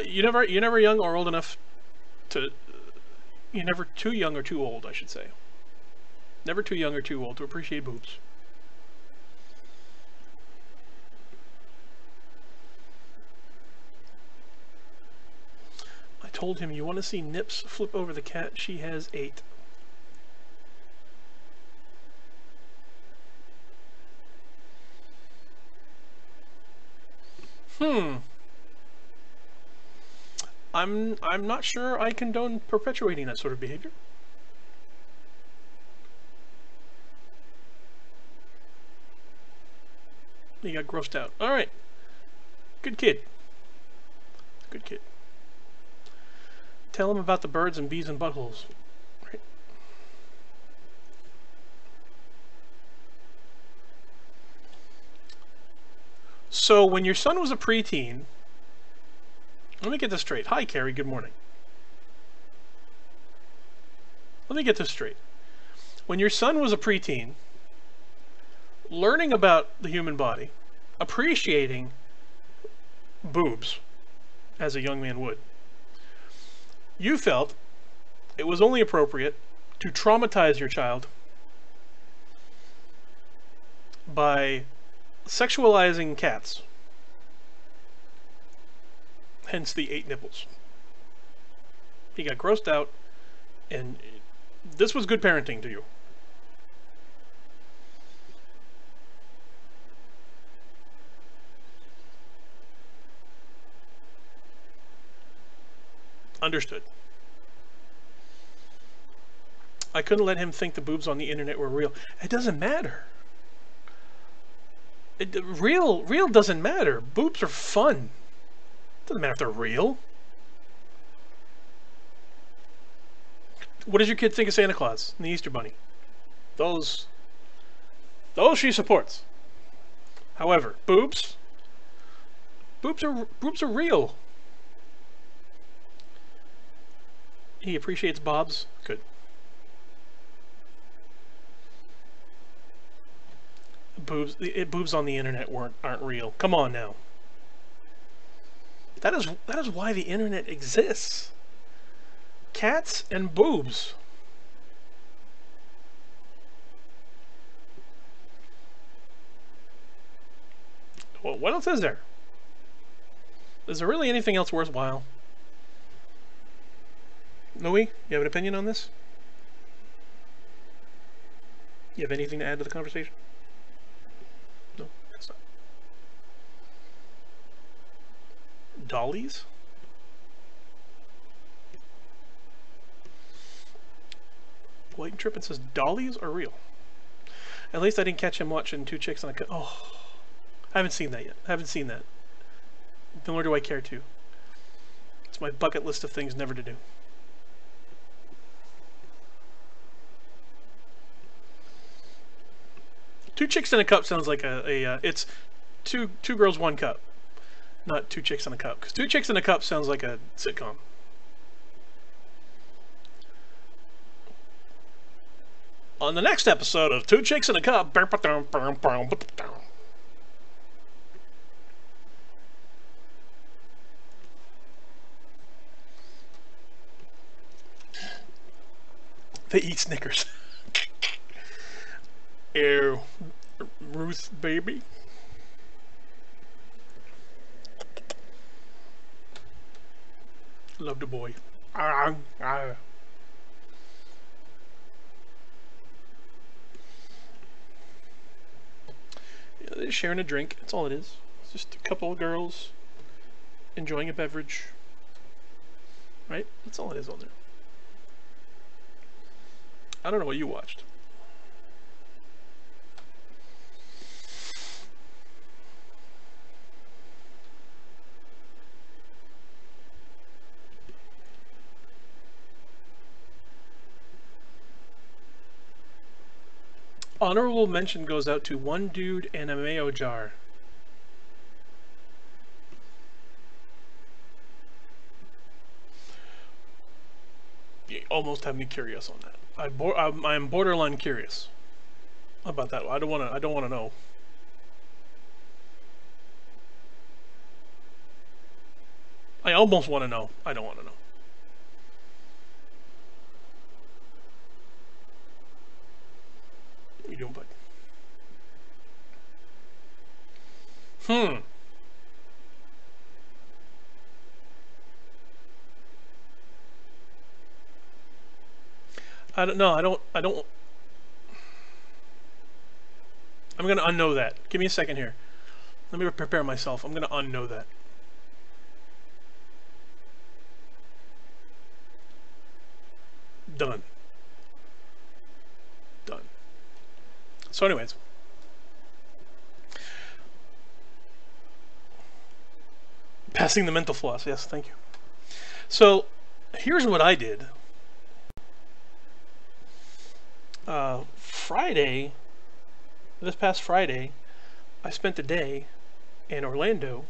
You're never young or old enough to. You're never too young or too old, I should say. Never too young or too old to appreciate boobs. I told him, you want to see Nips flip over the cat? She has 8. I'm not sure I condone perpetuating that sort of behavior. He got grossed out. Alright. Good kid. Good kid. Tell him about the birds and bees and buttholes. Right. So when your son was a preteen, let me get this straight. Hi, Carrie. Good morning. Let me get this straight. When your son was a preteen, learning about the human body, appreciating boobs, as a young man would, you felt it was only appropriate to traumatize your child by sexualizing cats. Hence the 8 nipples. He got grossed out, and this was good parenting to you. Understood. I couldn't let him think the boobs on the internet were real. It doesn't matter. Real doesn't matter. Boobs are fun. Doesn't matter if they're real. What does your kid think of Santa Claus and the Easter Bunny? Those she supports. However, boobs are real. He appreciates bobs. Good. Boobs on the internet aren't real. Come on now. That is why the internet exists. Cats and boobs. Well, what else is there? Is there really anything else worthwhile? Louis, you have an opinion on this? You have anything to add to the conversation? No, guess not. Dollies? White and Trippin says dollies are real. At least I didn't catch him watching Two Chicks on a... Oh, I haven't seen that yet. I haven't seen that. Nor do I care to. It's my bucket list of things never to do. Two Chicks in a Cup sounds like it's two girls, one cup. Not Two Chicks in a Cup. Because Two Chicks in a Cup sounds like a sitcom. On the next episode of Two Chicks in a Cup... They eat Snickers. Ew. Ruth, baby. Love the boy. Yeah, they're sharing a drink. That's all it is. It's just a couple of girls enjoying a beverage. Right? That's all it is on there. I don't know what you watched. Honorable mention goes out to one dude and a mayo jar. You almost have me curious on that. I'm borderline curious about that. I don't want to know. I almost want to know. I don't want to know. What are you doing, bud? I don't know. I don't. I'm gonna unknow that. Give me a second here. Let me prepare myself. I'm gonna unknow that. Done. Done. So anyways. Passing the mental floss. Yes, thank you. So, here's what I did. Friday, this past Friday, I spent a day in Orlando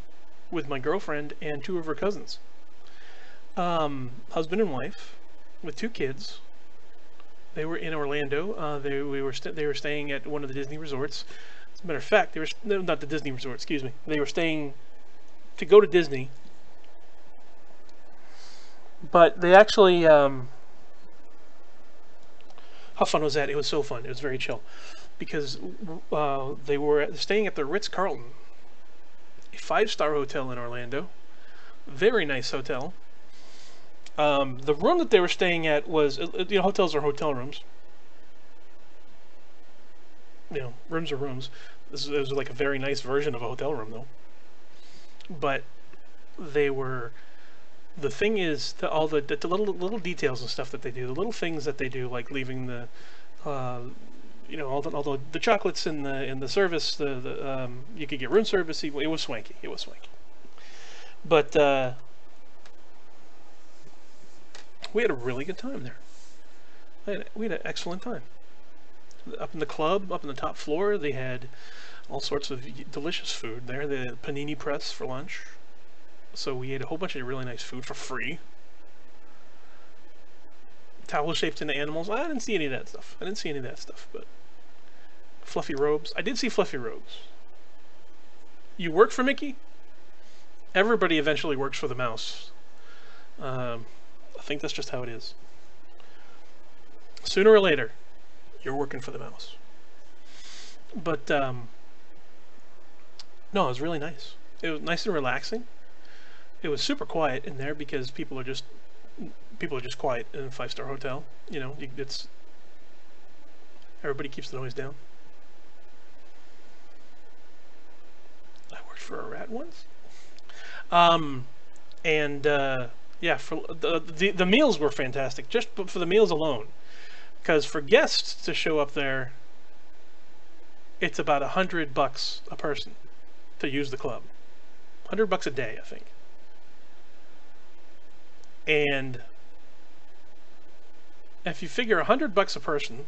with my girlfriend and two of her cousins. Husband and wife with two kids. They were in Orlando. They were staying at one of the Disney resorts. As a matter of fact, they were not the Disney resort. Excuse me. They were staying to go to Disney, but they actually. How fun was that? It was so fun. It was very chill, because they were staying at the Ritz-Carlton, a 5-star hotel in Orlando. Very nice hotel. The room that they were staying at was, hotels are hotel rooms. Rooms are rooms. This was like a very nice version of a hotel room, though. But the thing is, all the little details and stuff that they do, the little things that they do, like leaving the, all the chocolates in the service. You could get room service. It was swanky. It was swanky. But we had a really good time there. We had an excellent time. Up in the club, up in the top floor, they had all sorts of delicious food there. They had panini press for lunch. So we ate a whole bunch of really nice food for free. Towels shaped into animals. I didn't see any of that stuff. But fluffy robes. I did see fluffy robes. You work for Mickey? Everybody eventually works for the mouse. I think that's just how it is. Sooner or later, you're working for the mouse. But no, it was really nice. It was nice and relaxing. It was super quiet in there because people are just quiet in a 5-star hotel. It's everybody keeps the noise down. I worked for a rat once. Yeah, for the meals were fantastic. Just for the meals alone, because for guests to show up there, it's about $100 a person to use the club. $100 a day, I think. And if you figure $100 a person,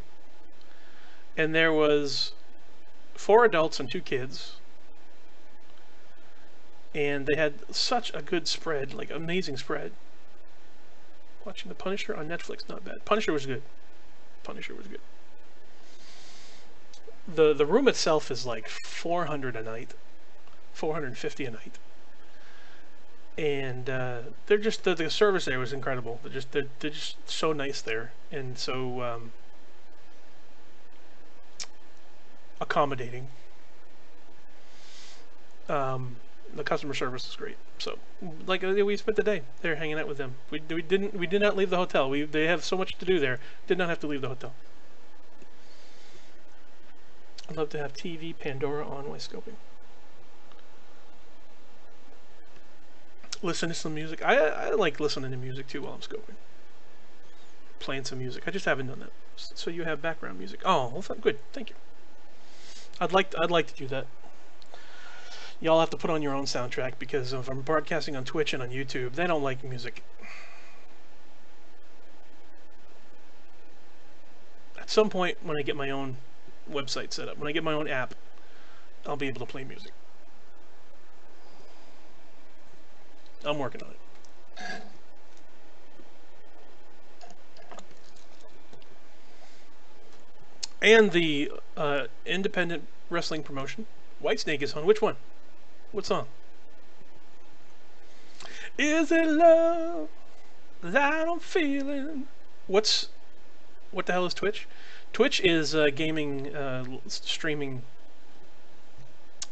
and there was 4 adults and 2 kids, and they had such a good spread, like amazing spread. Watching The Punisher on Netflix, not bad. Punisher was good. The room itself is like $400 a night, $450 a night. And they're just the service there was incredible. They're just so nice there, and so accommodating. The customer service is great. So, like, we spent the day there hanging out with them. We did not leave the hotel. They have so much to do there. Did not have to leave the hotel. I'd love to have TV Pandora on while scoping. Listen to some music. I like listening to music too while I'm scoping. Playing some music. I just haven't done that. So you have background music. Oh, well, good. Thank you. I'd like to do that. Y'all have to put on your own soundtrack, because if I'm broadcasting on Twitch and on YouTube, they don't like music. At some point, when I get my own website set up. When I get my own app, I'll be able to play music. I'm working on it. And the independent wrestling promotion, Whitesnake, is on. Which one? What song? Is it love that I'm feeling? What the hell is Twitch? Twitch is a gaming streaming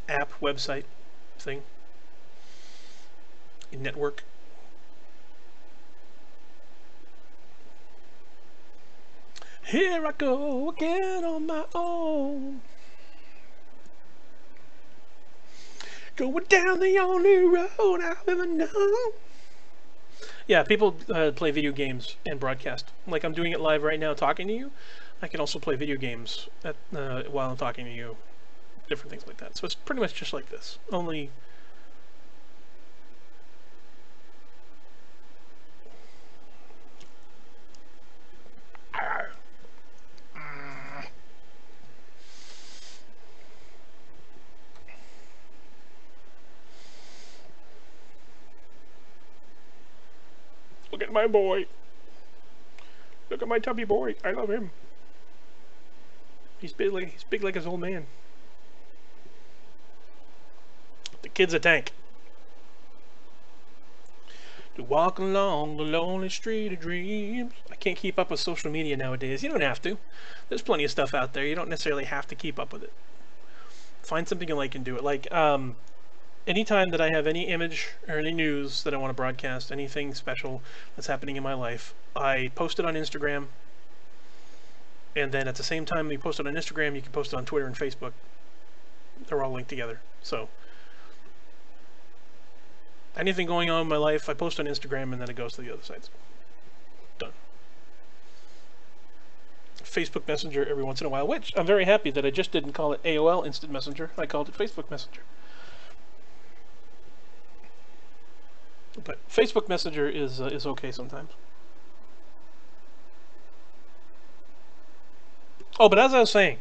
app, website thing, network. Here I go again on my own, going down the only road I've ever known. Yeah, people play video games and broadcast. Like I'm doing it live right now talking to you. I can also play video games while I'm talking to you. Different things like that. So it's pretty much just like this. Only... Look at my boy. Look at my tubby boy. I love him. He's big like his old man. The kid's a tank. To walk along the lonely street of dreams. I can't keep up with social media nowadays. You don't have to. There's plenty of stuff out there. You don't necessarily have to keep up with it. Find something you like and do it. Like, anytime that I have any image or any news that I want to broadcast, anything special that's happening in my life, I post it on Instagram. And then at the same time you post it on Instagram, you can post it on Twitter and Facebook. They're all linked together. So anything going on in my life, I post on Instagram and then it goes to the other sites. Done. Facebook Messenger every once in a while, which I'm very happy that I just didn't call it AOL Instant Messenger. I called it Facebook Messenger. But Facebook Messenger is okay sometimes. Oh, but as I was saying,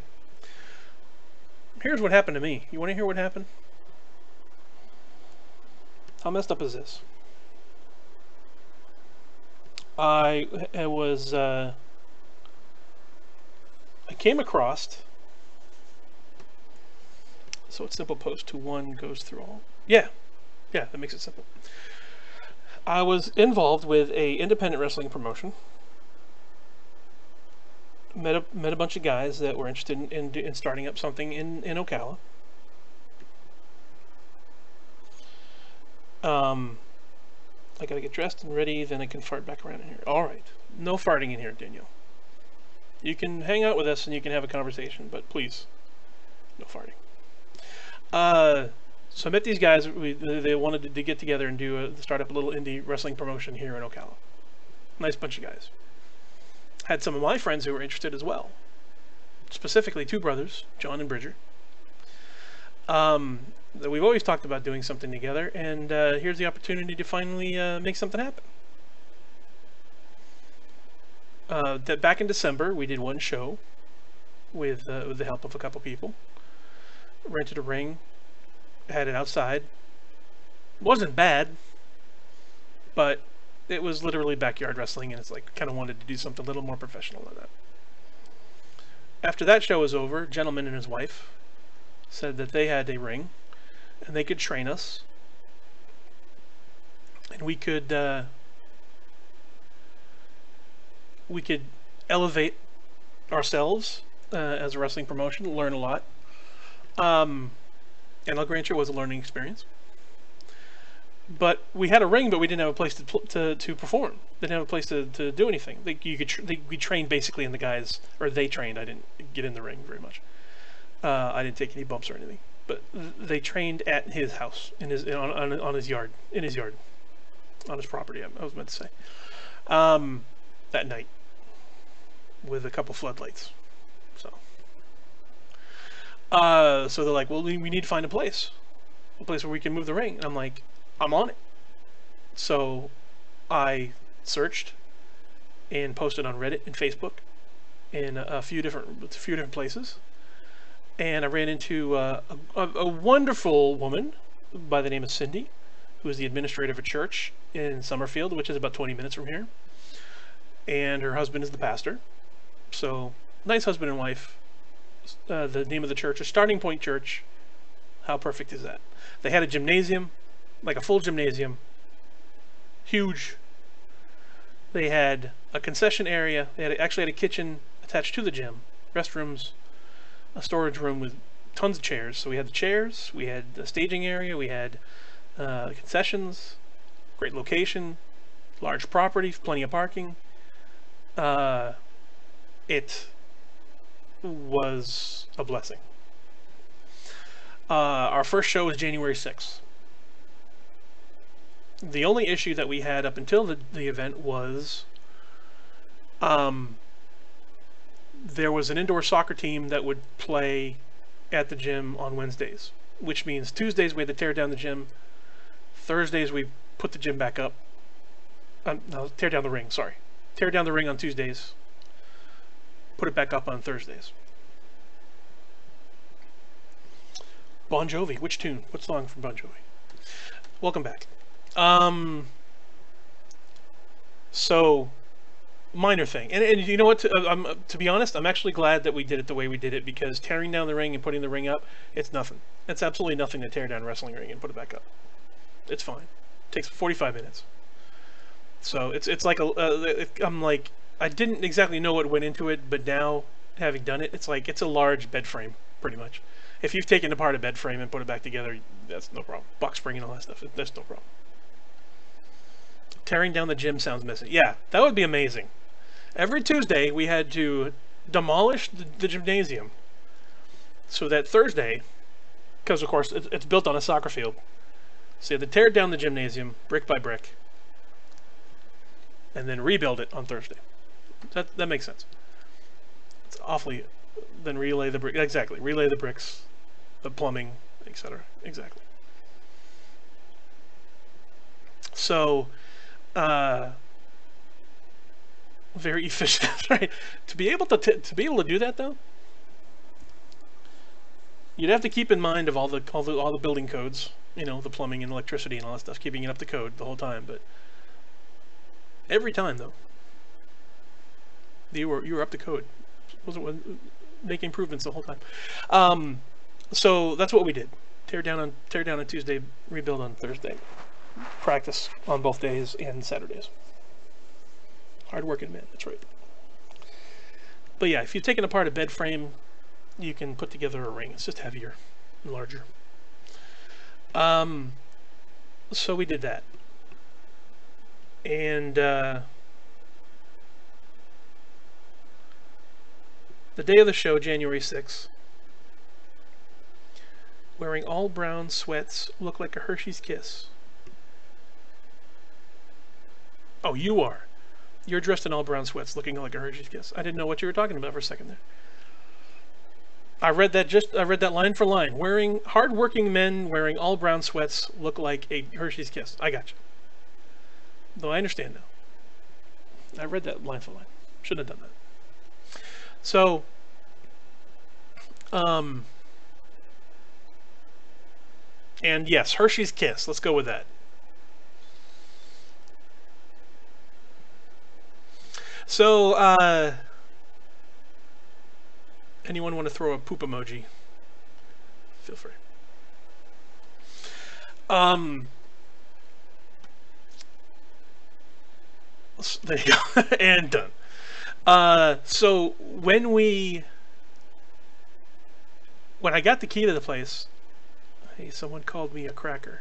here's what happened to me. You want to hear what happened? How messed up is this? I came across. So it's simple post to one goes through all. Yeah, that makes it simple. I was involved with a independent wrestling promotion. Met a bunch of guys that were interested in starting up something in Ocala. I gotta get dressed and ready, then I can fart back around in here. Alright, no farting in here, Danielle. You can hang out with us and you can have a conversation, but please, no farting. So I met these guys. They wanted to get together and start up a little indie wrestling promotion here in Ocala. Nice bunch of guys. Had some of my friends who were interested as well. Specifically, two brothers, John and Bridger. We've always talked about doing something together, and here's the opportunity to finally make something happen. Back in December, we did one show with the help of a couple people. Rented a ring, had it outside. Wasn't bad, but it was literally backyard wrestling, and it's like kind of wanted to do something a little more professional than that. After that show was over, a gentleman and his wife said that they had a ring and they could train us, and we could elevate ourselves as a wrestling promotion, learn a lot. And I'll grant you it was a learning experience. But we had a ring, but we didn't have a place to perform. Didn't have a place to do anything. We trained basically in the guys, or they trained. I didn't get in the ring very much. I didn't take any bumps or anything. But they trained at his house, on his yard, on his property. I was meant to say. That night, with a couple floodlights. So they're like, well, we need to find a place where we can move the ring. And I'm like, I'm on it. So I searched and posted on Reddit and Facebook in a few different places. and I ran into a wonderful woman by the name of Cindy, who is the administrator of a church in Summerfield, which is about 20 minutes from here. And her husband is the pastor. So, nice husband and wife. The name of the church is Starting Point Church. How perfect is that? They had a gymnasium, like a full gymnasium. Huge. They had a concession area. They actually had a kitchen attached to the gym. Restrooms, a storage room with tons of chairs. So we had the chairs, we had the staging area, we had concessions, great location, large property, plenty of parking. It was a blessing. Our first show was January 6th. The only issue that we had up until the event was there was an indoor soccer team that would play at the gym on Wednesdays, which means Tuesdays we had to tear down the gym, Thursdays we put the gym back up. No, tear down the ring, sorry. Tear down the ring on Tuesdays, put it back up on Thursdays. Bon Jovi, which tune? What song from Bon Jovi? Welcome back. So, minor thing. And you know what, to be honest, I'm actually glad that we did it the way we did it, because tearing down the ring and putting the ring up, it's nothing. It's absolutely nothing to tear down a wrestling ring and put it back up. It's fine. It takes 45 minutes. So it's like I'm like, I didn't exactly know what went into it, but now, having done it, it's like, it's a large bed frame, pretty much. If you've taken apart a bed frame and put it back together, that's no problem. Box spring and all that stuff, that's no problem. Tearing down the gym sounds messy. Yeah, that would be amazing. Every Tuesday, we had to demolish the gymnasium so that Thursday, because of course it's built on a soccer field, so you had to tear down the gymnasium brick by brick and then rebuild it on Thursday. That makes sense. It's awfully... Then relay the brick. Exactly. Relay the bricks, the plumbing, etc. Exactly. So, very efficient, right? To be able to do that though, you'd have to keep in mind of all the building codes, you know, the plumbing and electricity and all that stuff, keeping it up to code the whole time. But every time though, you were up to code. Make improvements the whole time. So that's what we did. Tear down on Tuesday, rebuild on Thursday. Practice on both days and Saturdays. Hard working man, that's right. But yeah, if you've taken apart a bed frame, you can put together a ring. It's just heavier and larger. So we did that. And the day of the show, January 6th, wearing all brown sweats, look like a Hershey's Kiss. Oh, you are. You're dressed in all brown sweats, looking like a Hershey's Kiss. I didn't know what you were talking about for a second there. I read that line for line. Hard-working men wearing all brown sweats look like a Hershey's Kiss. I got you. Though I understand now. I read that line for line. Shouldn't have done that. So, and yes, Hershey's Kiss. Let's go with that. So, anyone want to throw a poop emoji? Feel free. There you go. And done. So when I got the key to the place, hey, someone called me a cracker.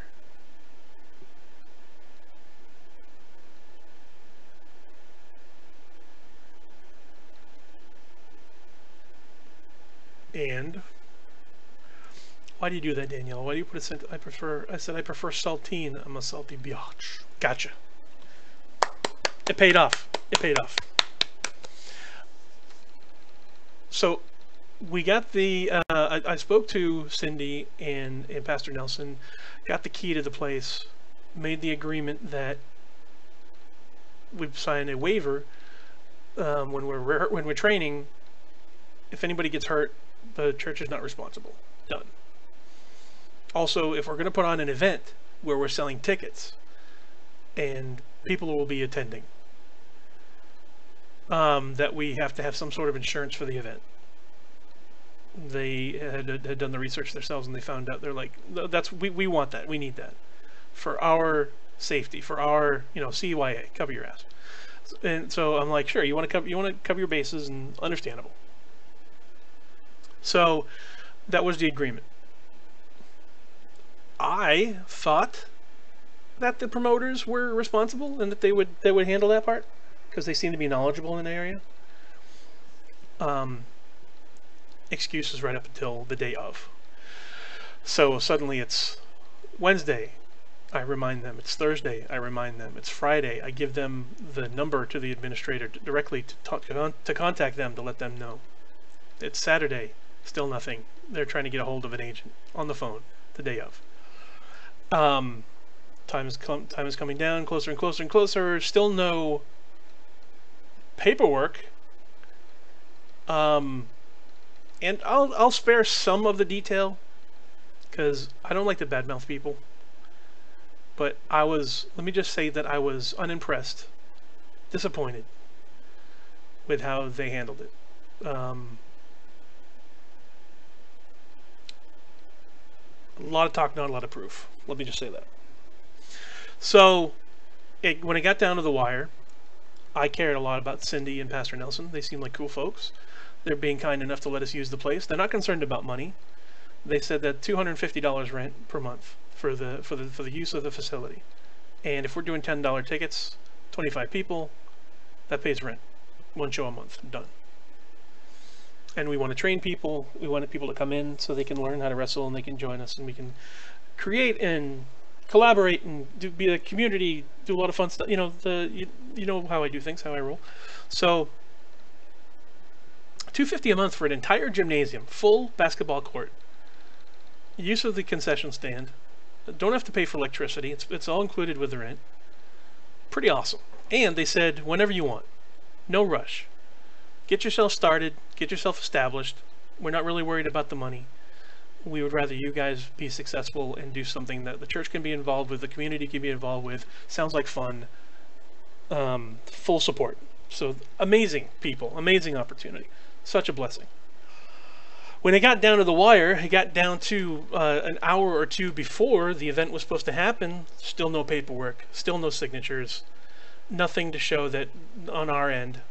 And why do you do that, Danielle? Why do you put a scent? I said I prefer saltine. I'm a salty biatch. Gotcha. It paid off. It paid off. So we got the I spoke to Cindy and Pastor Nelson, got the key to the place, made the agreement that we've signed a waiver when we're training. If anybody gets hurt, The church is not responsible. Done. Also, if we're going to put on an event where we're selling tickets and people will be attending, that we have to have some sort of insurance for the event. They had done the research themselves, and they found out, they're like, that's we want that, we need that for our safety, for our, you know, CYA, cover your ass. And so I'm like, sure, you want to cover your bases, and understandable. So that was the agreement. I thought that the promoters were responsible and that they would handle that part, because they seem to be knowledgeable in the area. Excuses right up until the day of. So suddenly it's Wednesday, I remind them. It's Thursday, I remind them. It's Friday, I give them the number to the administrator directly to contact them to let them know. It's Saturday, still nothing. They're trying to get a hold of an agent on the phone the day of. Time is coming down, closer and closer and closer. Still no paperwork. And I'll spare some of the detail, because I don't like to badmouth people. But let me just say that I was unimpressed, disappointed with how they handled it. A lot of talk, not a lot of proof. Let me just say that. So, when it got down to the wire, I cared a lot about Cindy and Pastor Nelson. They seem like cool folks. They're being kind enough to let us use the place. They're not concerned about money. They said that $250 rent per month for the use of the facility. And if we're doing $10 tickets, 25 people, that pays rent. One show a month, done. And we want to train people. We wanted people to come in so they can learn how to wrestle and they can join us and we can create and collaborate and be a community, do a lot of fun stuff. You know, you know how I do things, how I roll. So $250 a month for an entire gymnasium, full basketball court, use of the concession stand, don't have to pay for electricity, it's all included with the rent. Pretty awesome. And they said, whenever you want, no rush. Get yourself started, get yourself established. We're not really worried about the money. We would rather you guys be successful and do something that the church can be involved with, the community can be involved with. Sounds like fun. Full support. So amazing people, amazing opportunity. Such a blessing. When it got down to the wire, it got down to an hour or two before the event was supposed to happen. Still no paperwork, still no signatures, nothing to show that on our end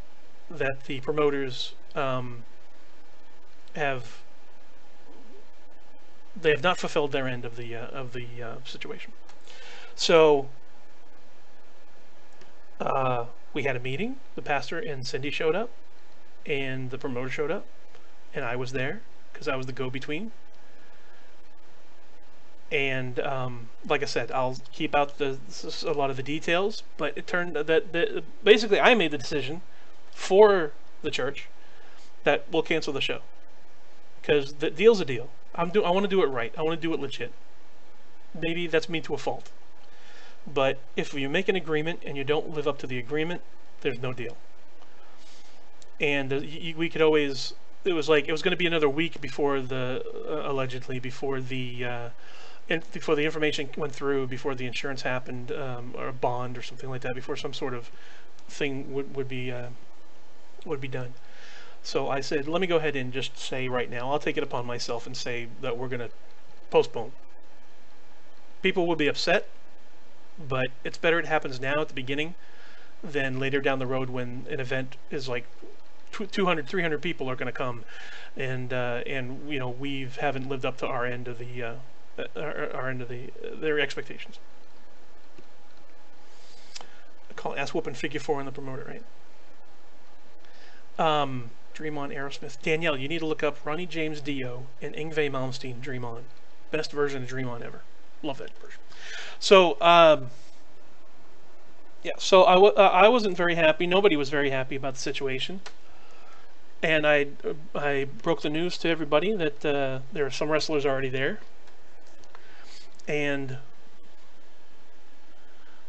that the promoters have not fulfilled their end of the situation. So we had a meeting. The pastor and Cindy showed up, and the promoter showed up, and I was there because I was the go-between. And like I said, I'll keep out a lot of the details, but it turned that basically I made the decision for the church that we'll cancel the show, because the deal's a deal. I want to do it right. I want to do it legit. Maybe that's me to a fault, but if you make an agreement and you don't live up to the agreement, there's no deal. And we could always. It was like it was going to be another week before allegedly before the information went through, before the insurance happened, or a bond or something like that, before some sort of thing would be done. So I said, let me go ahead and just say right now, I'll take it upon myself and say that we're going to postpone. People will be upset, but it's better it happens now at the beginning than later down the road when an event is like 200, 300 people are going to come, and you know, we haven't lived up to our end of their expectations. I call it ass whooping figure 4 on the promoter, right? Dream On Aerosmith. Danielle, you need to look up Ronnie James Dio and Yngwie Malmsteen, Dream On. Best version of Dream On ever. Love that version. So yeah, so I wasn't very happy. Nobody was very happy about the situation. And I broke the news to everybody that there are some wrestlers already there, and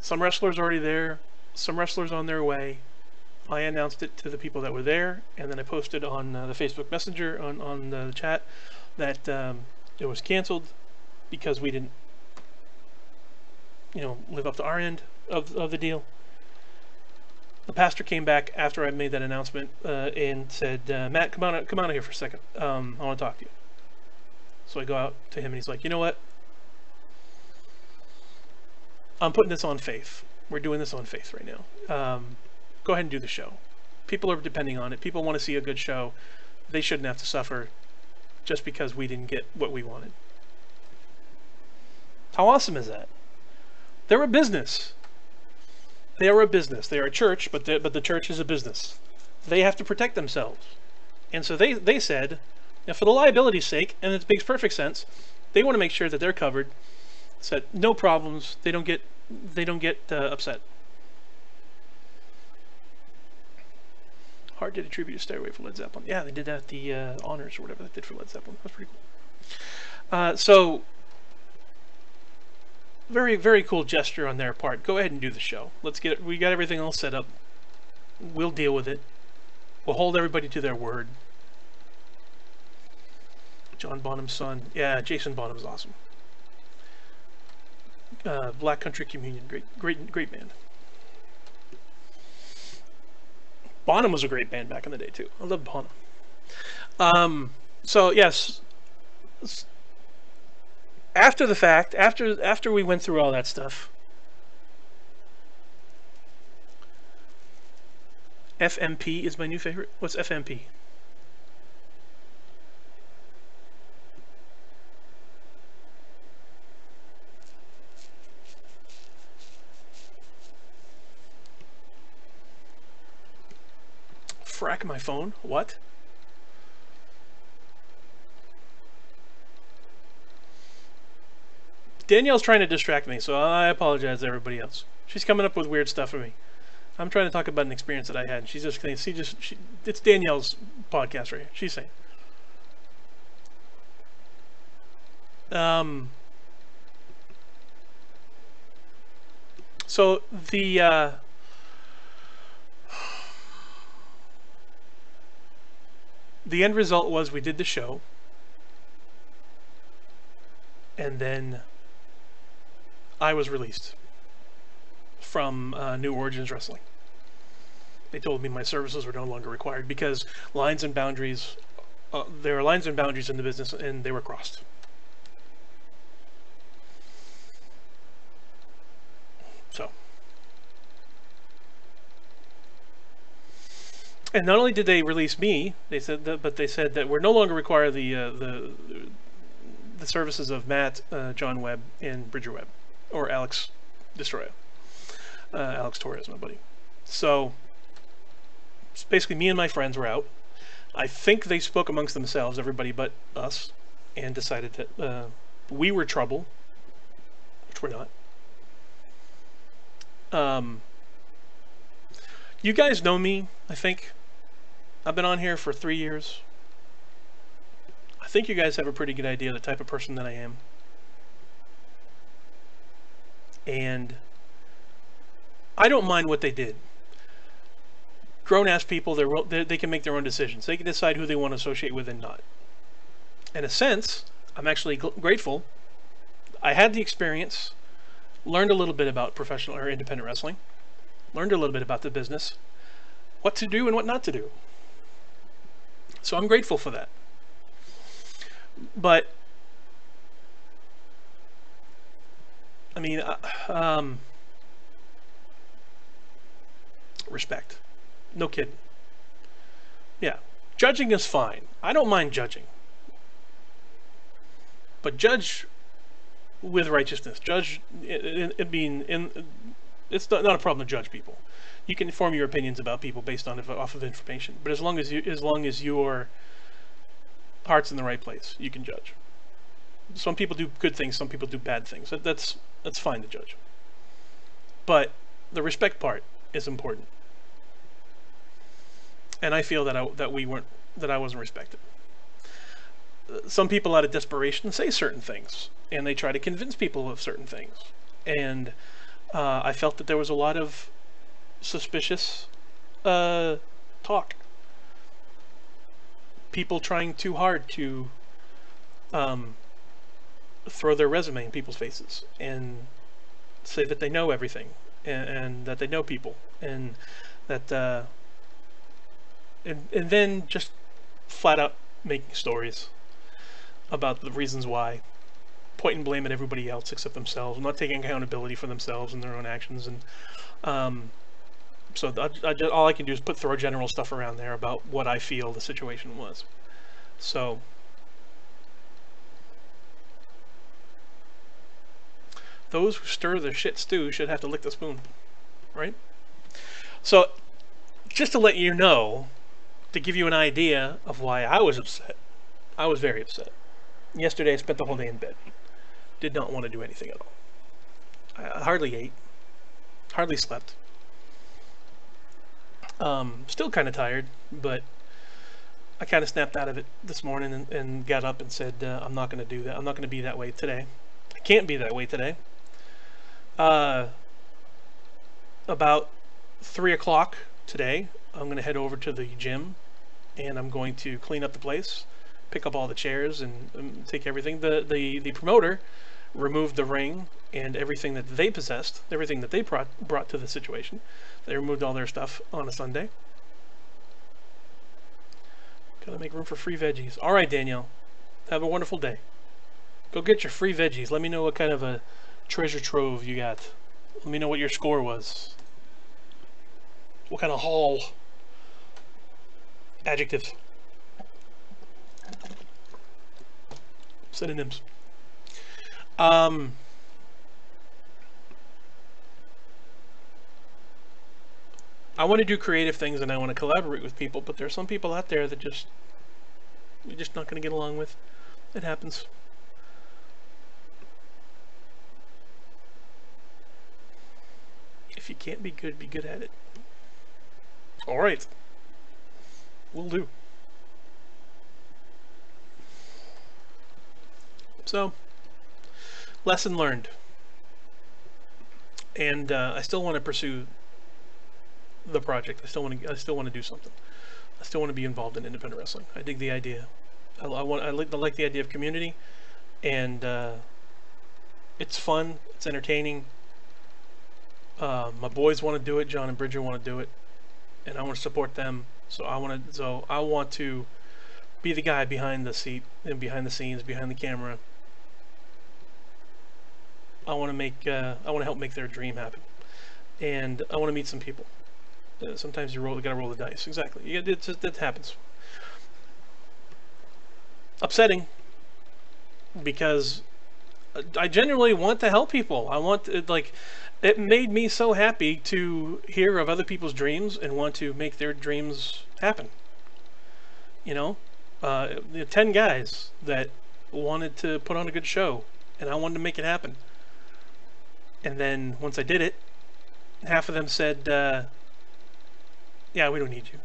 some wrestlers already there, some wrestlers on their way, I announced it to the people that were there, and then I posted on the Facebook Messenger on the chat that it was canceled because we didn't, live up to our end of the deal. The pastor came back after I made that announcement and said, "Matt, come on here for a second. I want to talk to you." So I go out to him, and he's like, "You know what? I'm putting this on faith. We're doing this on faith right now. Go ahead and do the show. People are depending on it. People want to see a good show. They shouldn't have to suffer just because we didn't get what we wanted." How awesome is that? They're a business. They are a business. They are a church, but the church is a business. They have to protect themselves. And so they said, for the liability's sake, and it makes perfect sense, they want to make sure that they're covered, so that no problems, they don't get upset. Hard did a tribute to Stairway for Led Zeppelin. Yeah, they did that at the honors or whatever they did for Led Zeppelin. That's pretty cool. So, very, very cool gesture on their part. Go ahead and do the show. Let's get it. We got everything all set up. We'll deal with it. We'll hold everybody to their word. John Bonham's son. Yeah, Jason Bonham's awesome. Black Country Communion. Great band. Bonham was a great band back in the day too. I loved Bonham. So yes, after the fact, after we went through all that stuff, FMP is my new favorite. What's FMP? Frack my phone. What? Danielle's trying to distract me, so I apologize to everybody else. She's coming up with weird stuff for me. I'm trying to talk about an experience that I had. She's just it's Danielle's podcast right here. She's saying. So the end result was we did the show, and then I was released from New Origins Wrestling. They told me my services were no longer required because lines and boundaries, there are lines and boundaries in the business, and they were crossed. So, and not only did they release me, they said that, but they said that we're no longer require the services of Matt, John Webb, and Bridger Webb, or Alex Destroya. Alex Torres, my buddy. So basically, me and my friends were out. I think they spoke amongst themselves, everybody but us, and decided that we were trouble, which we're not. You guys know me, I think. I've been on here for 3 years. I think you guys have a pretty good idea of the type of person that I am. And I don't mind what they did. Grown-ass people, they can make their own decisions. They can decide who they want to associate with and not. In a sense, I'm actually grateful. I had the experience, learned a little bit about professional or independent wrestling, learned a little bit about the business, what to do and what not to do. So I'm grateful for that. But I mean, respect. No kidding. Yeah. Judging is fine. I don't mind judging. But judge with righteousness. Judge, it's not a problem to judge people. You can form your opinions about people based on off of information. But as long as your heart's in the right place, you can judge. Some people do good things, some people do bad things. That's fine to judge. But the respect part is important. And I feel that I wasn't respected. Some people out of desperation say certain things, and they try to convince people of certain things. And I felt that there was a lot of suspicious talk. People trying too hard to um, throw their resume in people's faces and say that they know everything and that they know people and that and then just flat out making stories about the reasons why, pointing blame at everybody else except themselves, not taking accountability for themselves and their own actions. And so all I can do is throw general stuff around there about what I feel the situation was. So those who stir the shit stew should have to lick the spoon, right? So just to let you know, to give you an idea of why I was upset, I was very upset. Yesterday I spent the whole day in bed. Did not want to do anything at all. I hardly ate, hardly slept. Still kind of tired, but I kind of snapped out of it this morning and got up and said, I'm not going to do that. I'm not going to be that way today. I can't be that way today. About 3 o'clock today, I'm going to head over to the gym and I'm going to clean up the place, pick up all the chairs and take everything. The promoter removed the ring and everything that they possessed, everything that they brought to the situation. They removed all their stuff on a Sunday. Gotta make room for free veggies. All right, Danielle, have a wonderful day. Go get your free veggies. Let me know what kind of a treasure trove you got. Let me know what your score was. What kind of haul? Adjectives. Synonyms. I want to do creative things and I want to collaborate with people, but there's some people out there that you're just not going to get along with. It happens. If you can't be good at it. All right. Will do. So, lesson learned. And I still want to pursue the project. I still want to do something. I still want to be involved in independent wrestling. I dig the idea. I like the idea of community, and it's fun. It's entertaining. My boys want to do it. John and Bridger want to do it, and I want to support them. So I want to be the guy behind the seat and behind the scenes, behind the camera. I want to help make their dream happen, and I want to meet some people. Sometimes you gotta roll the dice. Exactly. It happens. Upsetting, because I genuinely want to help people. I want to, it made me so happy to hear of other people's dreams and want to make their dreams happen. You know, 10 guys that wanted to put on a good show, and I wanted to make it happen. And then once I did it, half of them said, yeah, we don't need you.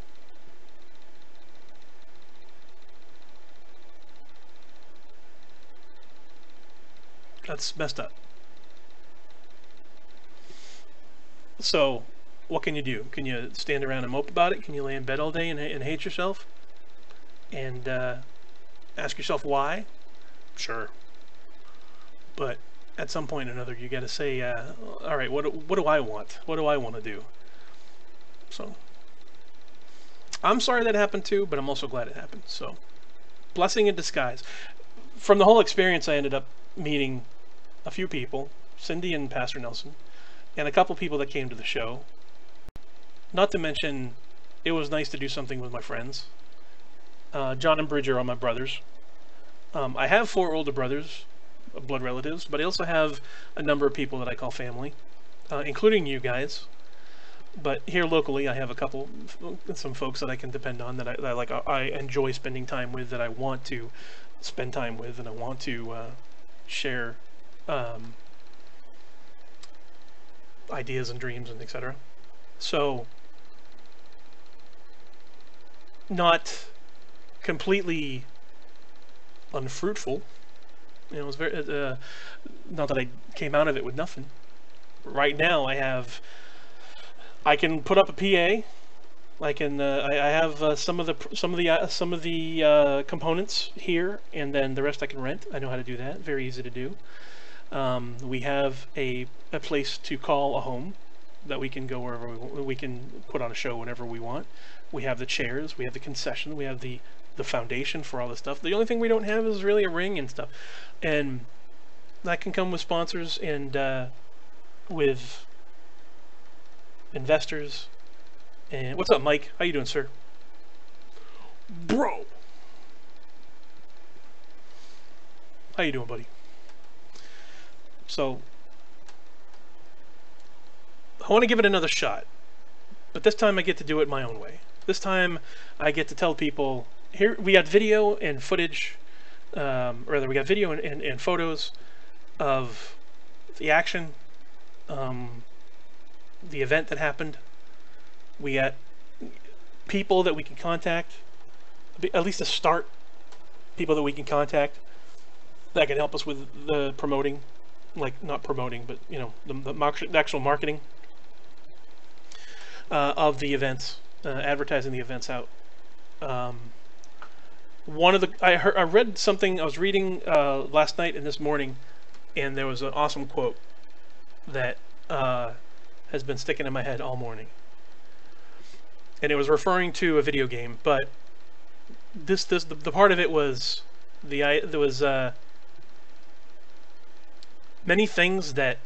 That's messed up. So, what can you do? Can you stand around and mope about it? Can you lay in bed all day and hate yourself? And ask yourself why? Sure. But at some point or another, you got to say, all right, what do I want? What do I want to do? So, I'm sorry that happened too, but I'm also glad it happened. So, blessing in disguise. From the whole experience, I ended up meeting a few people, Cindy and Pastor Nelson, and a couple people that came to the show. Not to mention, it was nice to do something with my friends. John and Bridger are my brothers. I have 4 older brothers, blood relatives, but I also have a number of people that I call family, including you guys. But here locally, I have some folks that I can depend on, that I enjoy spending time with, that I want to spend time with, and I want to share ideas and dreams and etc. So, not completely unfruitful. You know, it was very not that I came out of it with nothing. Right now, I can put up a PA I can I have some of the components here, and then the rest I can rent. I know how to do that. Very easy to do. We have a place to call a home that we can go wherever we can put on a show whenever we want. We have the chairs, we have the concession, we have the foundation for all this stuff. The only thing we don't have is really a ring and stuff, and that can come with sponsors and with investors. And what's up, Mike? How you doing, sir? Bro, how you doing, buddy? So I want to give it another shot, but this time I get to do it my own way. This time I get to tell people, here we got video and footage, rather we got video and photos of the action, the event that happened. We got people that we can contact, at least to start, people that we can contact that can help us with the promoting, like not promoting, but you know, the actual marketing of the events, advertising the events out. One of the I read something, I was reading last night and this morning, and there was an awesome quote that has been sticking in my head all morning. And it was referring to a video game, but the part of it was there was many things that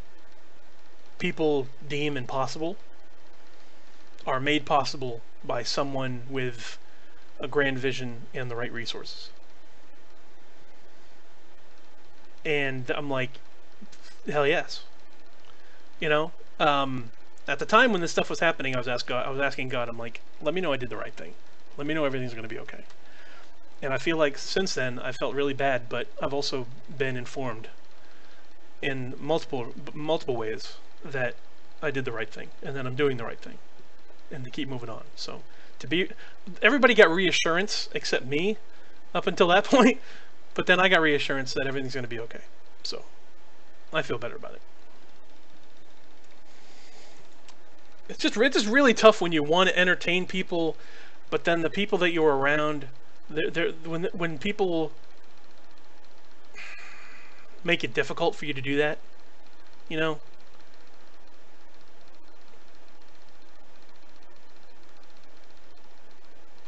people deem impossible are made possible by someone with a grand vision and the right resources. And I'm like, hell yes. You know, at the time when this stuff was happening, I was asking God, I'm like, let me know I did the right thing. Let me know everything's going to be okay. And I feel like since then, I felt really bad, but I've also been informed in multiple ways that I did the right thing, and that I'm doing the right thing, and to keep moving on. So everybody got reassurance except me up until that point, but then I got reassurance that everything's going to be okay. So I feel better about it. It's just really tough when you want to entertain people, but then the people that you're around, when people make it difficult for you to do that, you know.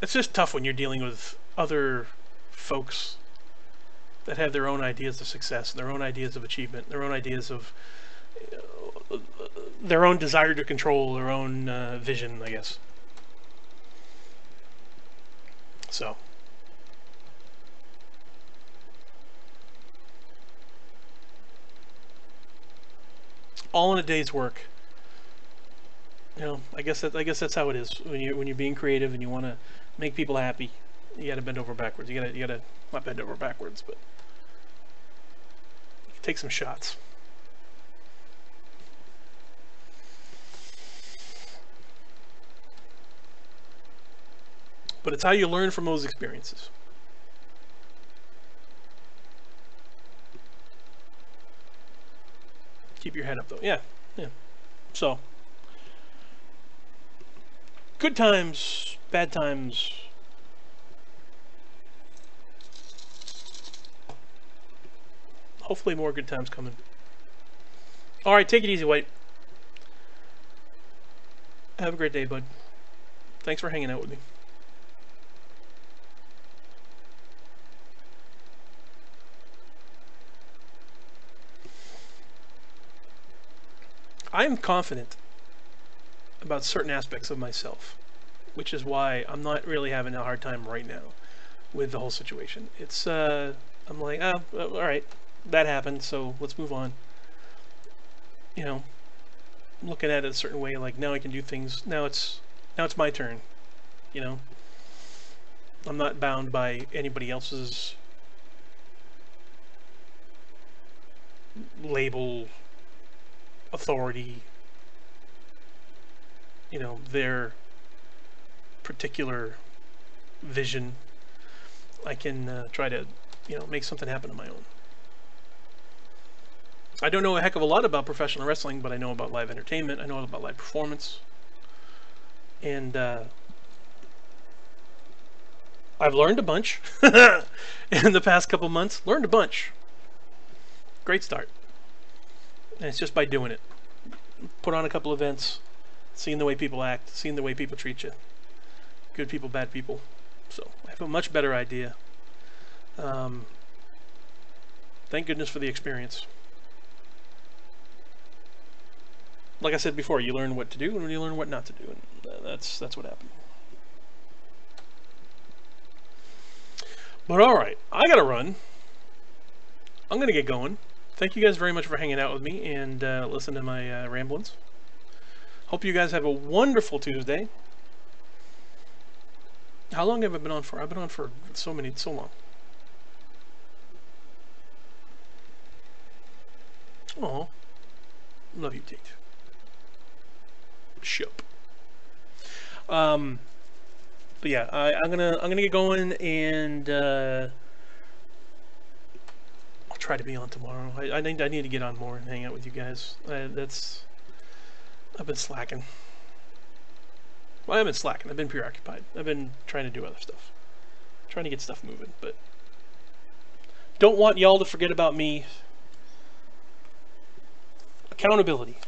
It's just tough when you're dealing with other folks that have their own ideas of success, their own ideas of achievement, their own ideas of their own desire to control, their own vision, I guess. So all in a day's work. You know, I guess that's how it is when you're being creative and you want to make people happy. You got to bend over backwards. You got to not bend over backwards, but take some shots. But it's how you learn from those experiences. Keep your head up, though. Yeah, yeah. So, good times, bad times. Hopefully more good times coming. All right, take it easy, White. Have a great day, bud. Thanks for hanging out with me. I am confident about certain aspects of myself, which is why I'm not really having a hard time right now with the whole situation. It's I'm like, oh, all right, that happened, so let's move on. You know, looking at it a certain way, like now I can do things. Now it's my turn. You know, I'm not bound by anybody else's label, authority, you know, their particular vision. I can try to, you know, make something happen on my own. I don't know a heck of a lot about professional wrestling, but I know about live entertainment. I know about live performance. And I've learned a bunch in the past couple months. Learned a bunch. Great start. And it's just by doing it. Put on a couple events, seeing the way people act, seeing the way people treat you. Good people, bad people. So I have a much better idea. Thank goodness for the experience. Like I said before, you learn what to do and you learn what not to do, and that's what happened. But all right, I gotta run. I'm gonna get going. Thank you guys very much for hanging out with me and listening to my ramblings. Hope you guys have a wonderful Tuesday. How long have I been on for? I've been on for so long. Oh, love you, Tate. Shop. But yeah, I'm gonna get going, and I'll try to be on tomorrow. I need to get on more and hang out with you guys. I've been slacking. Well, I haven't been slacking. I've been preoccupied. I've been trying to do other stuff, trying to get stuff moving. But don't want y'all to forget about me. Accountability.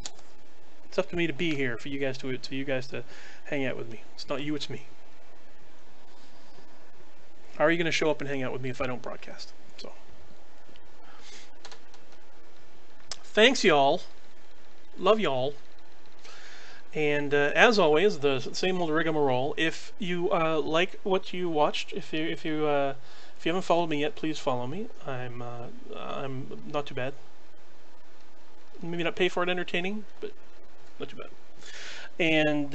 It's up to me to be here for you guys to hang out with me. It's not you, it's me. How are you going to show up and hang out with me if I don't broadcast? So, thanks, y'all. Love y'all. And as always, the same old rigmarole. If you like what you watched, if you haven't followed me yet, please follow me. I'm not too bad. Maybe not pay for it entertaining, but not too bad. And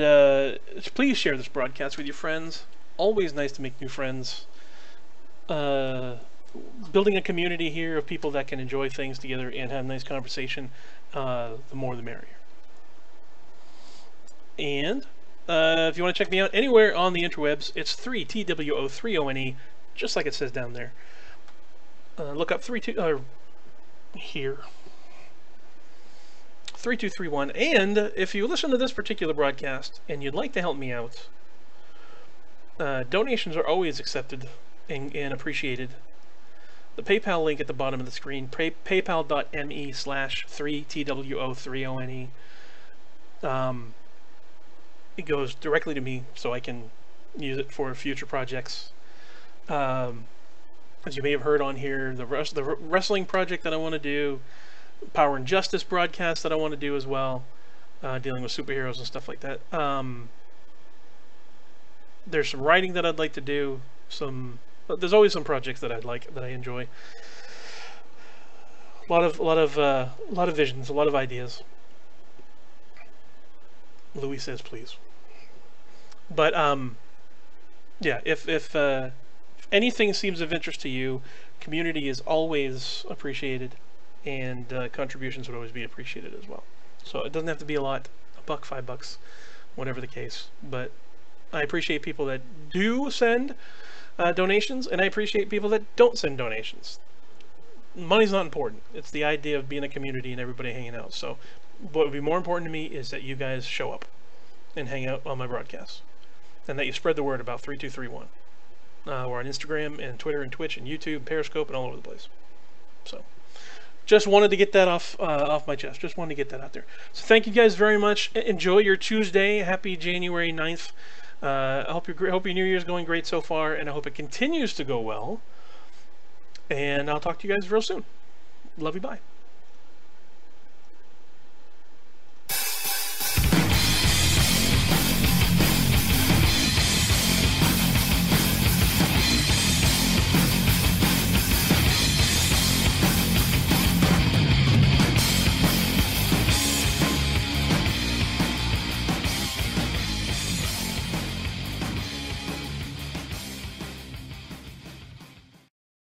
please share this broadcast with your friends. Always nice to make new friends. Building a community here of people that can enjoy things together and have a nice conversation, the more the merrier. And if you want to check me out anywhere on the interwebs, it's 3TWO3ONE, just like it says down there. Look up 3231. And if you listen to this particular broadcast and you'd like to help me out, donations are always accepted and appreciated. The PayPal link at the bottom of the screen, paypal.me/3TWO3ONE. It goes directly to me, so I can use it for future projects. As you may have heard on here, the wrestling project that I want to do, Power and Justice broadcast that I want to do as well, dealing with superheroes and stuff like that. There's some writing that I'd like to do. There's always some projects that I enjoy. A lot of visions, a lot of ideas. Louis says, please. But yeah, if anything seems of interest to you, community is always appreciated, and contributions would always be appreciated as well. So it doesn't have to be a lot, $1, $5, whatever the case. But I appreciate people that do send donations, and I appreciate people that don't send donations. Money's not important. It's the idea of being a community and everybody hanging out. So what would be more important to me is that you guys show up and hang out on my broadcasts, and that you spread the word about 3231. We're on Instagram and Twitter and Twitch and YouTube, and Periscope, and all over the place. So just wanted to get that off my chest. Just wanted to get that out there. So thank you guys very much. Enjoy your Tuesday. Happy January 9th. I hope your New Year's going great so far, and I hope it continues to go well. And I'll talk to you guys real soon. Love you, bye.